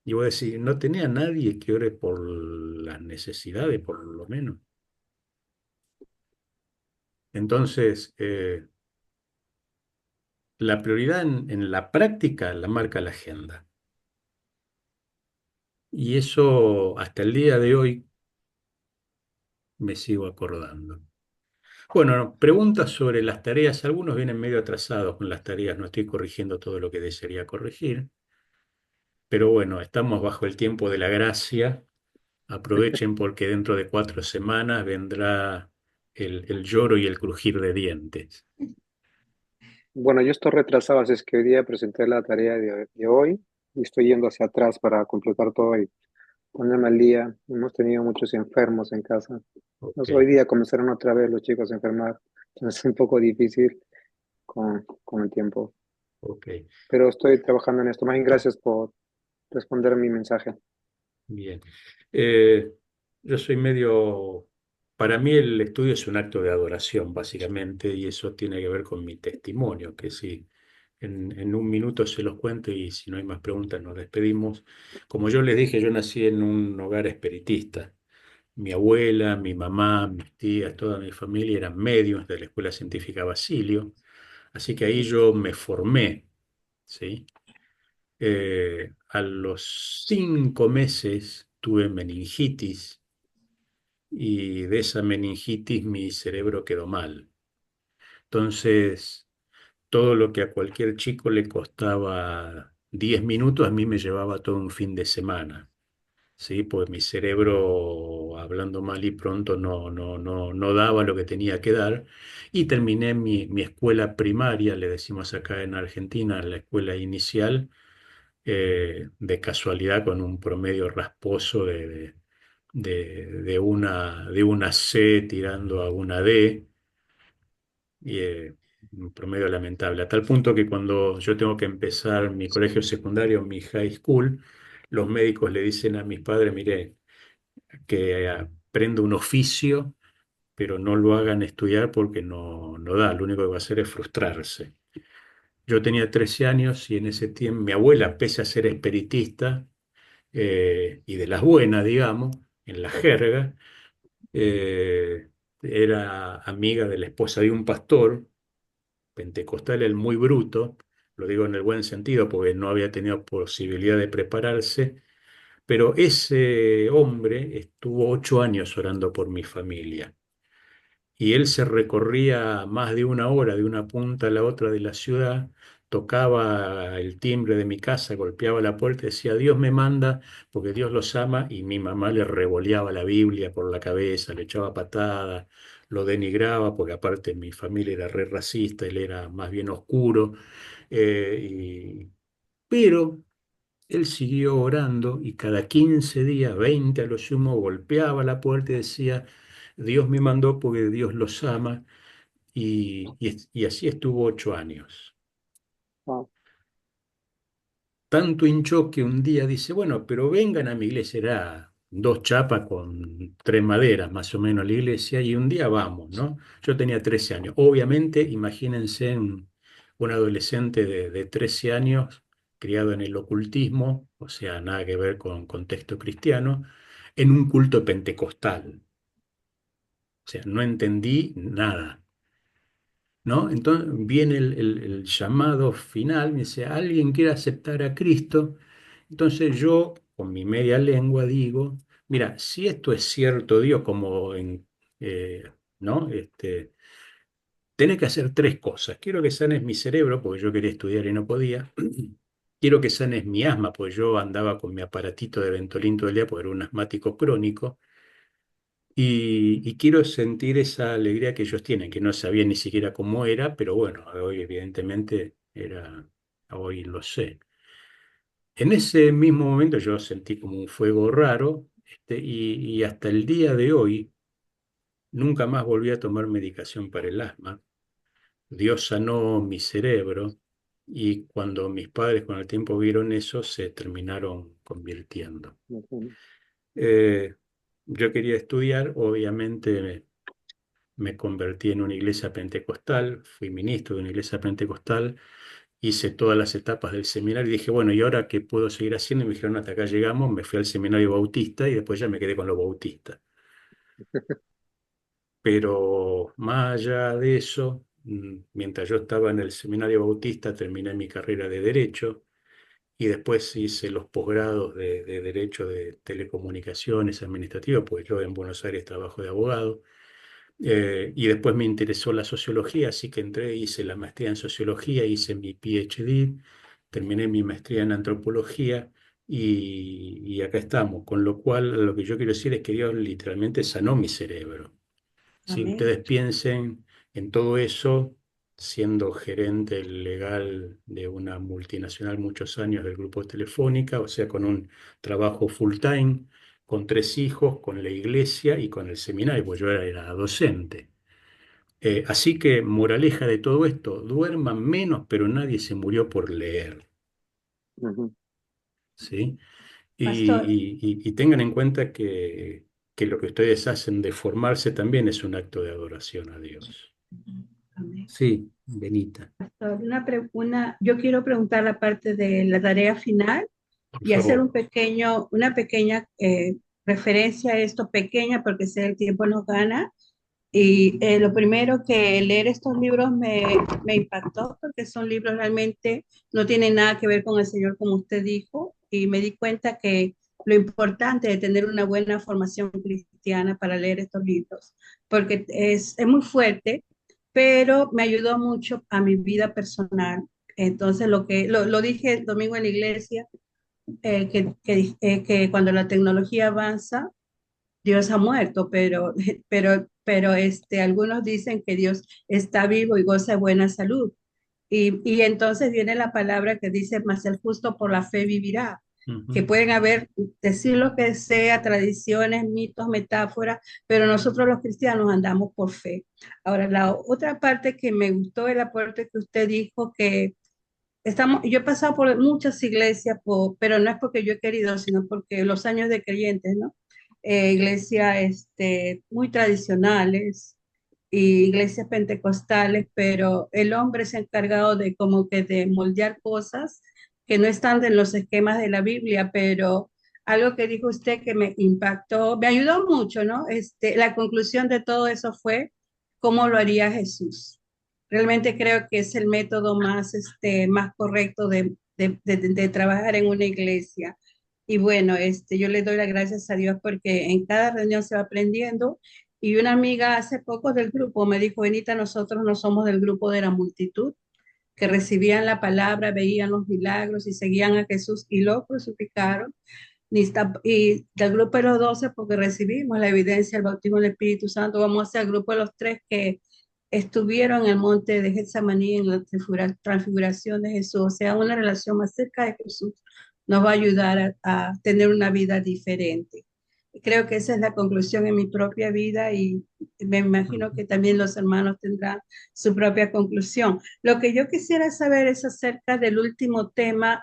Y voy a decir, no tenía nadie que ore por las necesidades, por lo menos. Entonces, la prioridad en la práctica la marca la agenda. Y eso hasta el día de hoy me sigo acordando. Bueno, no, preguntas sobre las tareas. Algunos vienen medio atrasados con las tareas. No estoy corrigiendo todo lo que desearía corregir. Pero bueno, estamos bajo el tiempo de la gracia. Aprovechen porque dentro de 4 semanas vendrá el lloro y el crujir de dientes. Bueno, yo estoy retrasado, así es que hoy día presenté la tarea de hoy y estoy yendo hacia atrás para completar todo y ponerme al día. Hemos tenido muchos enfermos en casa. Ok, Entonces, hoy día comenzaron otra vez los chicos a enfermar. Entonces, es un poco difícil con el tiempo. ok. Pero estoy trabajando en esto. Más bien, gracias por responder mi mensaje. Bien. Eh, yo soy medio... Para mí el estudio es un acto de adoración, básicamente, y eso tiene que ver con mi testimonio, que si en un minuto se los cuento y si no hay más preguntas nos despedimos. Como yo les dije, yo nací en un hogar espiritista. Mi abuela, mi mamá, mis tías, toda mi familia eran médiums de la Escuela Científica Basilio, así que ahí Ujú. yo me formé, ¿sí? A los 5 meses tuve meningitis y de esa meningitis mi cerebro quedó mal. Entonces, todo lo que a cualquier chico le costaba 10 minutos, a mí me llevaba todo un fin de semana. Sí, pues mi cerebro, hablando mal y pronto, no daba lo que tenía que dar. Y terminé mi escuela primaria, le decimos acá en Argentina, la escuela inicial, de casualidad con un promedio rasposo de una C tirando a una D, y un promedio lamentable, a tal punto que cuando yo tengo que empezar mi colegio secundario, mi high school, los médicos le dicen a mis padres, mire, que aprenda un oficio, pero no lo hagan estudiar porque no da, lo único que va a hacer es frustrarse. Yo tenía 13 años y en ese tiempo mi abuela, pese a ser espiritista, y de las buenas, digamos, en la jerga, era amiga de la esposa de un pastor pentecostal, el muy bruto, lo digo en el buen sentido porque no había tenido posibilidad de prepararse, Pero ese hombre estuvo 8 años orando por mi familia. Y él se recorría más de una hora de una punta a la otra de la ciudad, tocaba el timbre de mi casa, golpeaba la puerta y decía, Dios me manda porque Dios los ama, y mi mamá le revoleaba la Biblia por la cabeza, le echaba patadas, lo denigraba, porque aparte mi familia era re racista, él era más bien oscuro, pero él siguió orando y cada 15 días, 20 a lo sumo, golpeaba la puerta y decía, Dios me mandó porque Dios los ama, y así estuvo 8 años. Wow. Tanto hinchó que un día dice, bueno, pero vengan a mi iglesia, era 2 chapas con 3 maderas más o menos a la iglesia, y un día vamos, ¿no? Yo tenía 13 años. Obviamente, imagínense un adolescente de 13 años, criado en el ocultismo, o sea, nada que ver con contexto cristiano, en un culto pentecostal. O sea, no entendí nada. ¿No? Entonces viene el llamado final, me dice, ¿alguien quiere aceptar a Cristo? Entonces yo, con mi media lengua, digo, mira, si esto es cierto, Dios, como eh, ¿no? Tenés que hacer 3 cosas. Quiero que sanes mi cerebro, porque yo quería estudiar y no podía. Quiero que sanes mi asma, porque yo andaba con mi aparatito de Ventolin todo el día, porque era un asmático crónico. Y quiero sentir esa alegría que ellos tienen, que no sabía ni siquiera cómo era, pero bueno, hoy evidentemente era, hoy lo sé. En ese mismo momento yo sentí como un fuego raro, y hasta el día de hoy nunca más volví a tomar medicación para el asma. Dios sanó mi cerebro, y cuando mis padres con el tiempo vieron eso, se terminaron convirtiendo. Ujú. Eh, yo quería estudiar, obviamente me convertí en una iglesia pentecostal, fui ministro de una iglesia pentecostal, hice todas las etapas del seminario y dije, bueno, ¿y ahora qué puedo seguir haciendo? Y me dijeron, hasta acá llegamos, me fui al seminario bautista y después ya me quedé con los bautistas. Pero más allá de eso, mientras yo estaba en el seminario bautista, terminé mi carrera de Derecho y después hice los posgrados de Derecho de Telecomunicaciones Administrativas, pues yo en Buenos Aires trabajo de abogado. Y después me interesó la sociología, así que entré, hice la maestría en sociología, hice mi PhD, terminé mi maestría en antropología, y acá estamos. Con lo cual, lo que yo quiero decir es que Dios literalmente sanó mi cerebro. Si Amén. ustedes piensen en todo eso, siendo gerente legal de una multinacional muchos años del grupo Telefónica, o sea, con un trabajo full time, con 3 hijos, con la iglesia y con el seminario, pues yo era docente. Así que, moraleja de todo esto, duerman menos, pero nadie se murió por leer, Ujú. ¿sí? Y, Pastor, y tengan en cuenta que lo que ustedes hacen de formarse también es un acto de adoración a Dios. amén. Sí, Benita, Pastor, yo quiero preguntar la parte de la tarea final por y hacer favor. una pequeña referencia a esto, pequeña porque sé el tiempo nos gana. Y lo primero que leer estos libros me impactó porque son libros realmente, no tienen nada que ver con el Señor como usted dijo, y me di cuenta que lo importante de tener una buena formación cristiana para leer estos libros, porque es muy fuerte, pero me ayudó mucho a mi vida personal. Entonces, lo dije el domingo en la iglesia, que cuando la tecnología avanza, Dios ha muerto, pero algunos dicen que Dios está vivo y goza de buena salud. Y entonces viene la palabra que dice, mas el justo por la fe vivirá. Que Ujú. pueden haber, decir lo que sea, tradiciones, mitos, metáforas, pero nosotros los cristianos andamos por fe. Ahora, la otra parte que me gustó el aporte que usted dijo, que yo he pasado por muchas iglesias, pero no es porque yo he querido, sino porque los años de creyentes, ¿no? Iglesias muy tradicionales y iglesias pentecostales, pero el hombre se ha encargado de como que de moldear cosas que no están en los esquemas de la Biblia, pero algo que dijo usted que me impactó, me ayudó mucho, ¿no? La conclusión de todo eso fue cómo lo haría Jesús. Realmente creo que es el método más correcto de trabajar en una iglesia. Y bueno, yo le doy las gracias a Dios porque en cada reunión se va aprendiendo. Y una amiga hace poco del grupo me dijo, Benita, nosotros no somos del grupo de la multitud, que recibían la palabra, veían los milagros y seguían a Jesús y lo crucificaron. Y del grupo de los 12, porque recibimos la evidencia del bautismo del Espíritu Santo, vamos a ser el grupo de los tres que estuvieron en el monte de Getsemaní en la transfiguración de Jesús. O sea, una relación más cerca de Jesús nos va a ayudar a tener una vida diferente. Creo que esa es la conclusión en mi propia vida y me imagino que también los hermanos tendrán su propia conclusión. Lo que yo quisiera saber es acerca del último tema,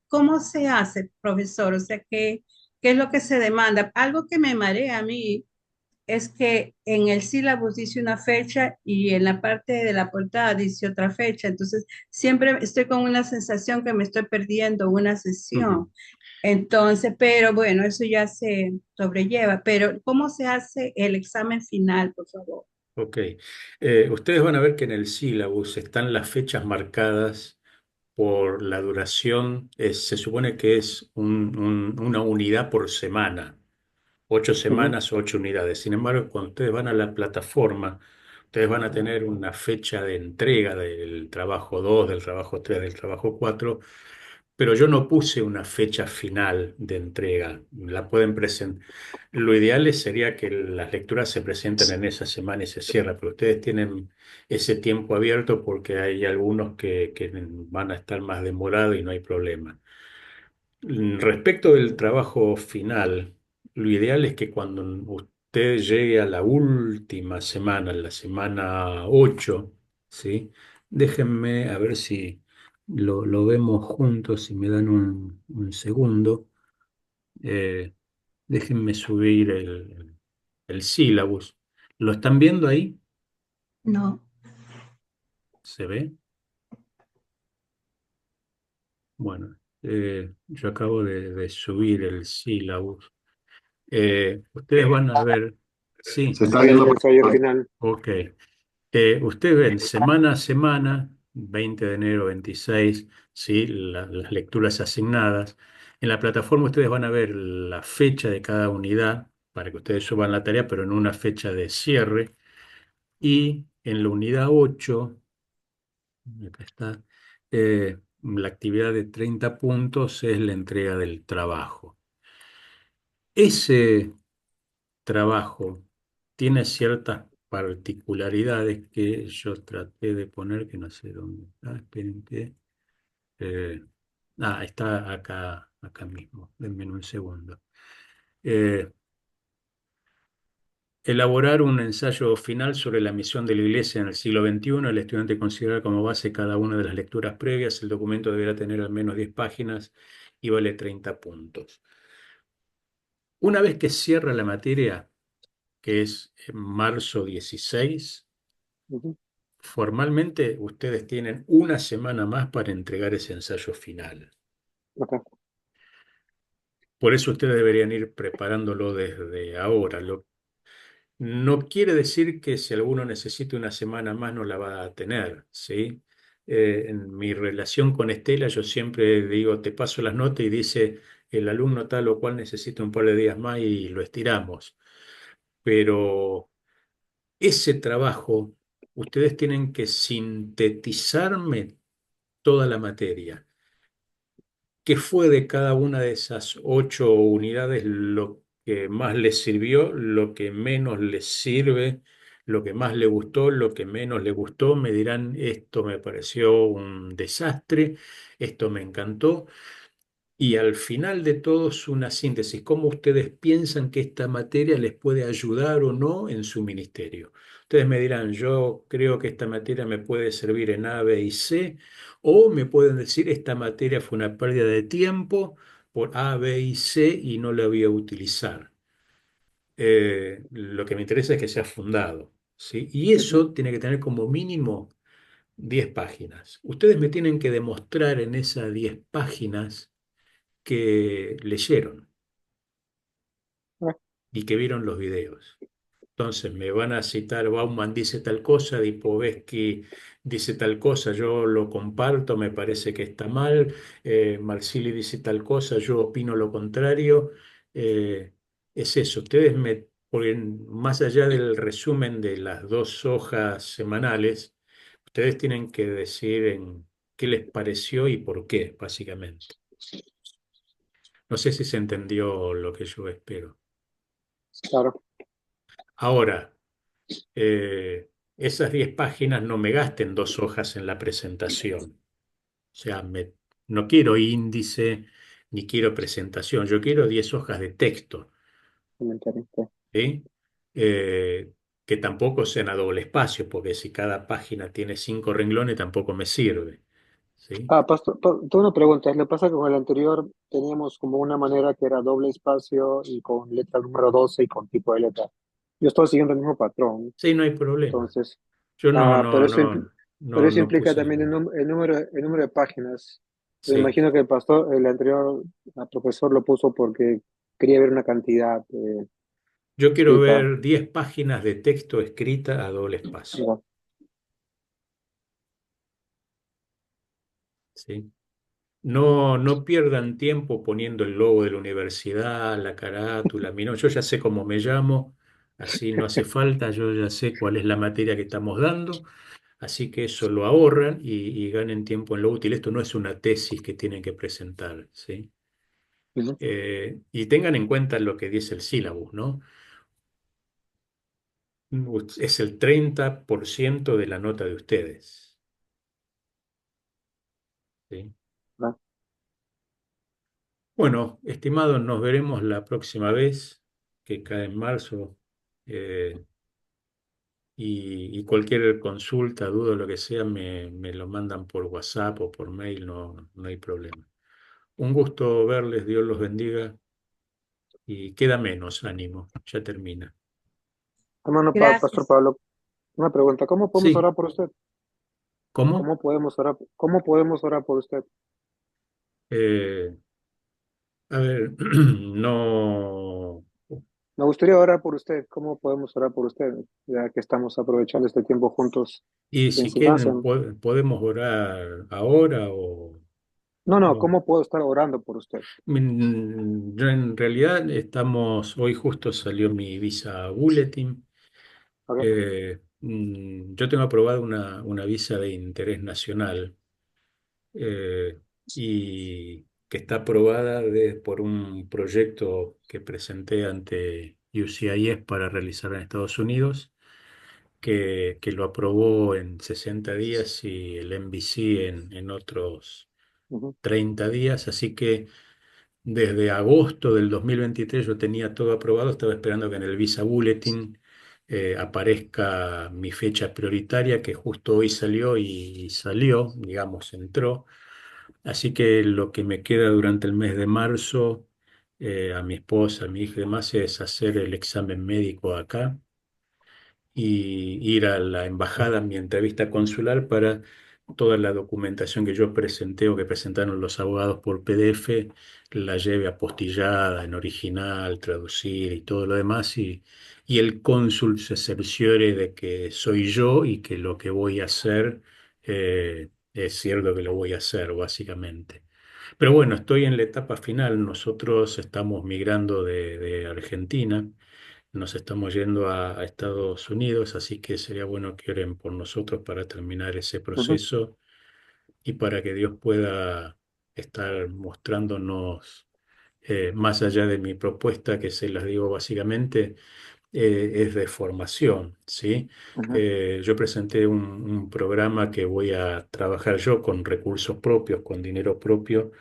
¿cómo se hace, profesor? O sea, ¿qué es lo que se demanda? Algo que me marea a mí es que en el sílabus dice una fecha y en la parte de la portada dice otra fecha. Entonces, siempre estoy con una sensación que me estoy perdiendo una Ujú. sesión. Entonces, pero bueno, eso ya se sobrelleva. Pero, ¿cómo se hace el examen final, por favor? Ok. Ustedes van a ver que en el sílabus están las fechas marcadas por la duración. Se supone que es una unidad por semana. 8 semanas, 8 unidades. Sin embargo, cuando ustedes van a la plataforma, ustedes van a tener una fecha de entrega del trabajo 2, del trabajo 3, del trabajo 4, pero yo no puse una fecha final de entrega. La pueden presentar. Lo ideal sería que las lecturas se presenten en esa semana y se cierra, pero ustedes tienen ese tiempo abierto porque hay algunos que van a estar más demorados y no hay problema. Respecto del trabajo final, lo ideal es que cuando usted llegue a la última semana, la semana 8, ¿sí? Déjenme a ver si lo vemos juntos, si me dan un segundo. Eh, Déjenme subir el sílabus. ¿Lo están viendo ahí? No, ¿Se ve? Bueno, yo acabo de subir el sílabus. Ustedes van a ver, sí, Se está viendo el ensayo final. ok. Ustedes ven semana a semana, 20 de enero, 26, ¿sí? Las lecturas asignadas. En la plataforma ustedes van a ver la fecha de cada unidad para que ustedes suban la tarea, pero en una fecha de cierre. Y en la unidad 8, acá está, la actividad de 30 puntos es la entrega del trabajo. Ese trabajo tiene ciertas particularidades que yo traté de poner, que no sé dónde está, esperen que... eh, está acá mismo, denme un segundo. Eh, Elaborar un ensayo final sobre la misión de la Iglesia en el siglo XXI. El estudiante considera como base cada una de las lecturas previas. El documento deberá tener al menos 10 páginas y vale 30 puntos. Una vez que cierra la materia, que es en marzo 16, Ujú. formalmente ustedes tienen una semana más para entregar ese ensayo final. Ok. Por eso ustedes deberían ir preparándolo desde ahora. No quiere decir que si alguno necesita una semana más no la va a tener, ¿sí? En mi relación con Estela yo siempre digo, te paso las notas y dice el alumno tal o cual necesita un par de días más y lo estiramos. Pero ese trabajo, ustedes tienen que sintetizarme toda la materia. ¿Qué fue de cada una de esas 8 unidades lo que más les sirvió, lo que menos les sirve, lo que más les gustó, lo que menos les gustó? Me dirán, esto me pareció un desastre, esto me encantó. Y al final de todo es una síntesis. ¿Cómo ustedes piensan que esta materia les puede ayudar o no en su ministerio? Ustedes me dirán, yo creo que esta materia me puede servir en A, B y C, o me pueden decir, esta materia fue una pérdida de tiempo por A, B y C y no la voy a utilizar. Lo que me interesa es que sea fundado, ¿sí? Y Ujú. eso tiene que tener como mínimo 10 páginas. Ustedes me tienen que demostrar en esas 10 páginas que leyeron Ok. y que vieron los videos. Entonces me van a citar, Bauman dice tal cosa, Lipovetsky dice tal cosa, yo lo comparto, me parece que está mal, Marsili dice tal cosa, yo opino lo contrario. Es eso, porque más allá del resumen de las 2 hojas semanales, ustedes tienen que decir en qué les pareció y por qué, básicamente. No sé si se entendió lo que yo espero. Claro, Ahora, esas 10 páginas no me gasten 2 hojas en la presentación. O sea, no quiero índice ni quiero presentación. Yo quiero 10 hojas de texto, comentario. Ok. ¿sí? Eh, que tampoco sean a doble espacio, porque si cada página tiene 5 renglones tampoco me sirve, ¿sí? Ah, Pastor, tengo una pregunta. Le pasa que con el anterior teníamos como una manera que era doble espacio y con letra número 12 y con tipo de letra. Yo estoy siguiendo el mismo patrón. Sí, no hay problema. Entonces, Yo no, pero no, no, pero no, eso no implica puse también ningún. el número de páginas. Me Sí. imagino que el pastor, el anterior profesor lo puso porque quería ver una cantidad Yo quiero escrita. ver 10 páginas de texto escrita a doble espacio, Igual. ¿sí? No, no pierdan tiempo poniendo el logo de la universidad, la carátula, yo ya sé cómo me llamo, así no hace falta, yo ya sé cuál es la materia que estamos dando, así que eso lo ahorran y ganen tiempo en lo útil. Esto no es una tesis que tienen que presentar, ¿sí? Ujú. Y tengan en cuenta lo que dice el sílabus, ¿no? Es el 30% de la nota de ustedes, ¿sí? Ah, Bueno, estimados, nos veremos la próxima vez, que cae en marzo, eh, y cualquier consulta, duda, lo que sea, me lo mandan por WhatsApp o por mail, no, no hay problema. Un gusto verles, Dios los bendiga y queda menos ánimo, ya termina. hermano Pastor Gracias. Pablo, una pregunta. ¿Cómo podemos Sí, orar por usted? ¿cómo? Cómo podemos orar por usted? Eh, a ver, no. Me gustaría orar por usted. ¿Cómo podemos orar por usted? Ya que estamos aprovechando este tiempo juntos Y de si enseñanza. quieren, podemos orar ahora o... No, no, o- ¿cómo puedo estar orando por usted? Yo en realidad hoy justo salió mi visa Bulletin. ¿Ok? Yo tengo aprobada una visa de interés nacional, y que está aprobada por un proyecto que presenté ante UCIS para realizar en Estados Unidos, que lo aprobó en 60 días y el NBC en otros Ujú, 30 días, así que desde agosto del 2023 yo tenía todo aprobado, estaba esperando que en el Visa Bulletin aparezca mi fecha prioritaria, que justo hoy salió y salió, digamos, entró. Así que lo que me queda durante el mes de marzo, a mi esposa, a mi hija y demás, es hacer el examen médico acá y ir a la embajada, a mi entrevista consular para toda la documentación que yo presenté o que presentaron los abogados por PDF, la lleve apostillada en original, traducir y todo lo demás, y el cónsul se cerciore de que soy yo y que lo que voy a hacer es cierto que lo voy a hacer, básicamente. Pero bueno, estoy en la etapa final. Nosotros estamos migrando de Argentina. Nos estamos yendo a Estados Unidos, así que sería bueno que oren por nosotros para terminar ese ujú, proceso y para que Dios pueda estar mostrándonos, más allá de mi propuesta, que se las digo básicamente, es de formación, ¿sí? ujú, Yo presenté un programa que voy a trabajar yo con recursos propios, con dinero propio,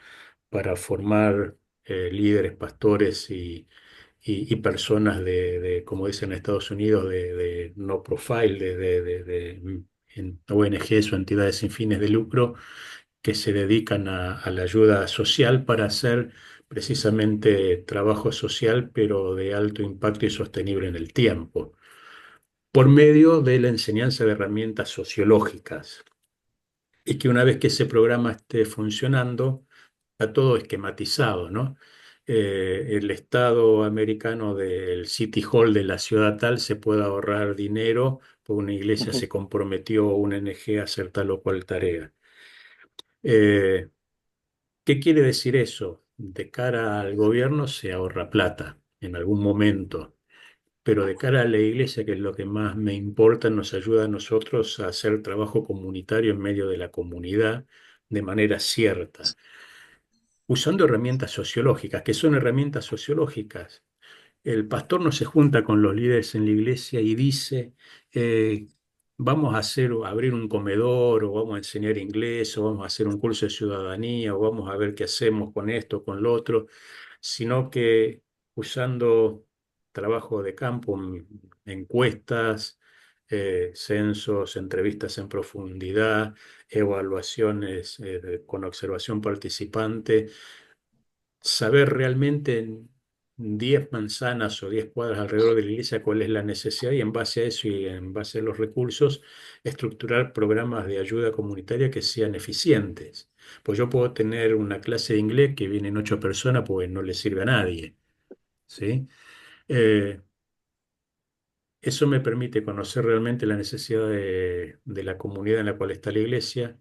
para formar líderes, pastores y personas como dicen en Estados Unidos, de no profile, en ONGs o entidades sin fines de lucro que se dedican a la ayuda social para hacer precisamente trabajo social, pero de alto impacto y sostenible en el tiempo, por medio de la enseñanza de herramientas sociológicas. Y que una vez que ese programa esté funcionando, está todo esquematizado, ¿no? el Estado americano del City Hall de la ciudad tal se pueda ahorrar dinero porque una iglesia Ujú. se comprometió o una ONG a hacer tal o cual tarea. Eh, ¿Qué quiere decir eso? De cara al gobierno se ahorra plata en algún momento, pero de cara a la iglesia, que es lo que más me importa, nos ayuda a nosotros a hacer trabajo comunitario en medio de la comunidad de manera cierta, usando herramientas sociológicas. ¿Que son herramientas sociológicas? El pastor no se junta con los líderes en la iglesia y dice, vamos a abrir un comedor, o vamos a enseñar inglés, o vamos a hacer un curso de ciudadanía, o vamos a ver qué hacemos con esto, con lo otro, sino que usando trabajo de campo, encuestas, censos, entrevistas en profundidad, evaluaciones, con observación participante, saber realmente en 10 manzanas o 10 cuadras alrededor de la iglesia cuál es la necesidad, y en base a eso y en base a los recursos, estructurar programas de ayuda comunitaria que sean eficientes. Pues yo puedo tener una clase de inglés que vienen 8 personas, pues no le sirve a nadie, ¿sí? Eh, Eso me permite conocer realmente la necesidad de la comunidad en la cual está la iglesia,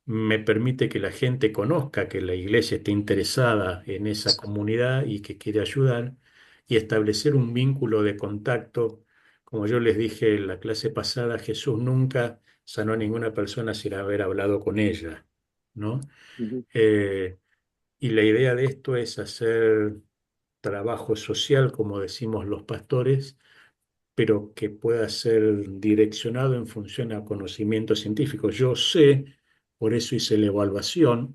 me permite que la gente conozca que la iglesia está interesada en esa comunidad y que quiere ayudar, y establecer un vínculo de contacto. Como yo les dije en la clase pasada, Jesús nunca sanó a ninguna persona sin haber hablado con ella, ¿no? Ujú. Eh, y la idea de esto es hacer trabajo social, como decimos los pastores, pero que pueda ser direccionado en función a conocimientos científicos. Yo sé, por eso hice la evaluación,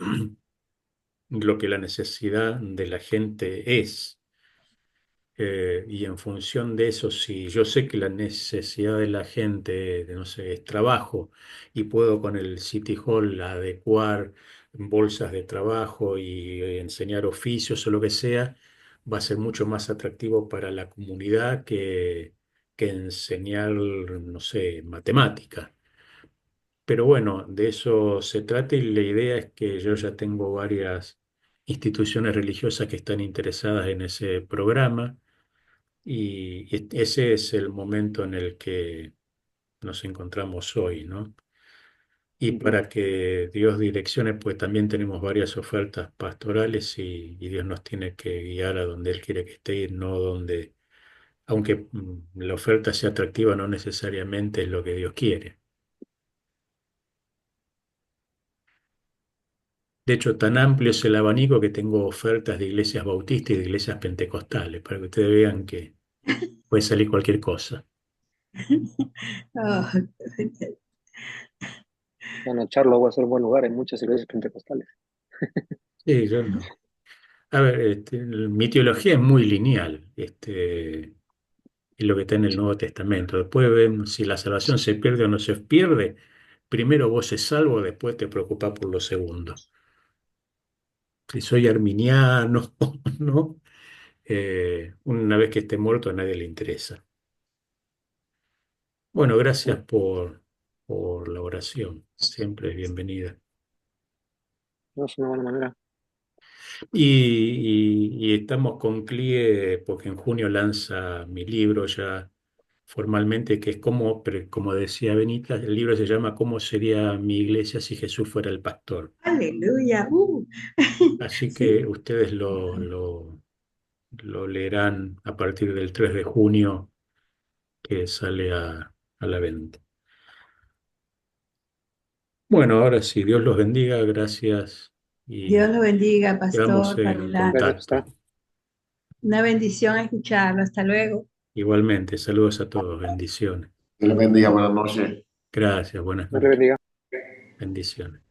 lo que la necesidad de la gente es. Y en función de eso, si yo sé que la necesidad de la gente, no sé, es trabajo, y puedo con el City Hall adecuar bolsas de trabajo y enseñar oficios o lo que sea, va a ser mucho más atractivo para la comunidad que enseñar, no sé, matemática. Pero bueno, de eso se trata, y la idea es que yo ya tengo varias instituciones religiosas que están interesadas en ese programa, y ese es el momento en el que nos encontramos hoy, ¿no? Y Ujú. para que Dios direccione, pues también tenemos varias ofertas pastorales, y Dios nos tiene que guiar a donde Él quiere que esté, y no donde, aunque la oferta sea atractiva, no necesariamente es lo que Dios quiere. De hecho, tan amplio es el abanico que tengo ofertas de iglesias bautistas y de iglesias pentecostales, para que ustedes vean que puede salir cualquier cosa. Oh, Bueno, Charlo va a ser un buen lugar, hay muchas iglesias pentecostales. Sí, yo no. A ver, mi teología es muy lineal, es lo que está en el Nuevo Testamento. Después vemos si la salvación se pierde o no se pierde. Primero vos se salvo, después te preocupás por lo segundo. Si soy arminiano, ¿no? Una vez que esté muerto a nadie le interesa. Bueno, gracias por la oración. Siempre es bienvenida. No es una buena manera. Y estamos con CLIE porque en junio lanza mi libro ya formalmente, que es como decía Benita, el libro se llama ¿Cómo sería mi iglesia si Jesús fuera el pastor? aleluya. Así Sí, que ustedes lo leerán a partir del 3 de junio, que sale a la venta. Bueno, ahora sí, Dios los bendiga, gracias, Dios y lo bendiga, quedamos pastor, para en Gracias, contacto. pastor. una bendición escucharlo. Hasta luego. Igualmente, saludos a todos, bendiciones. Dios les bendiga, buenas noches. Gracias, buenas Dios le noches, bendiga. bendiciones.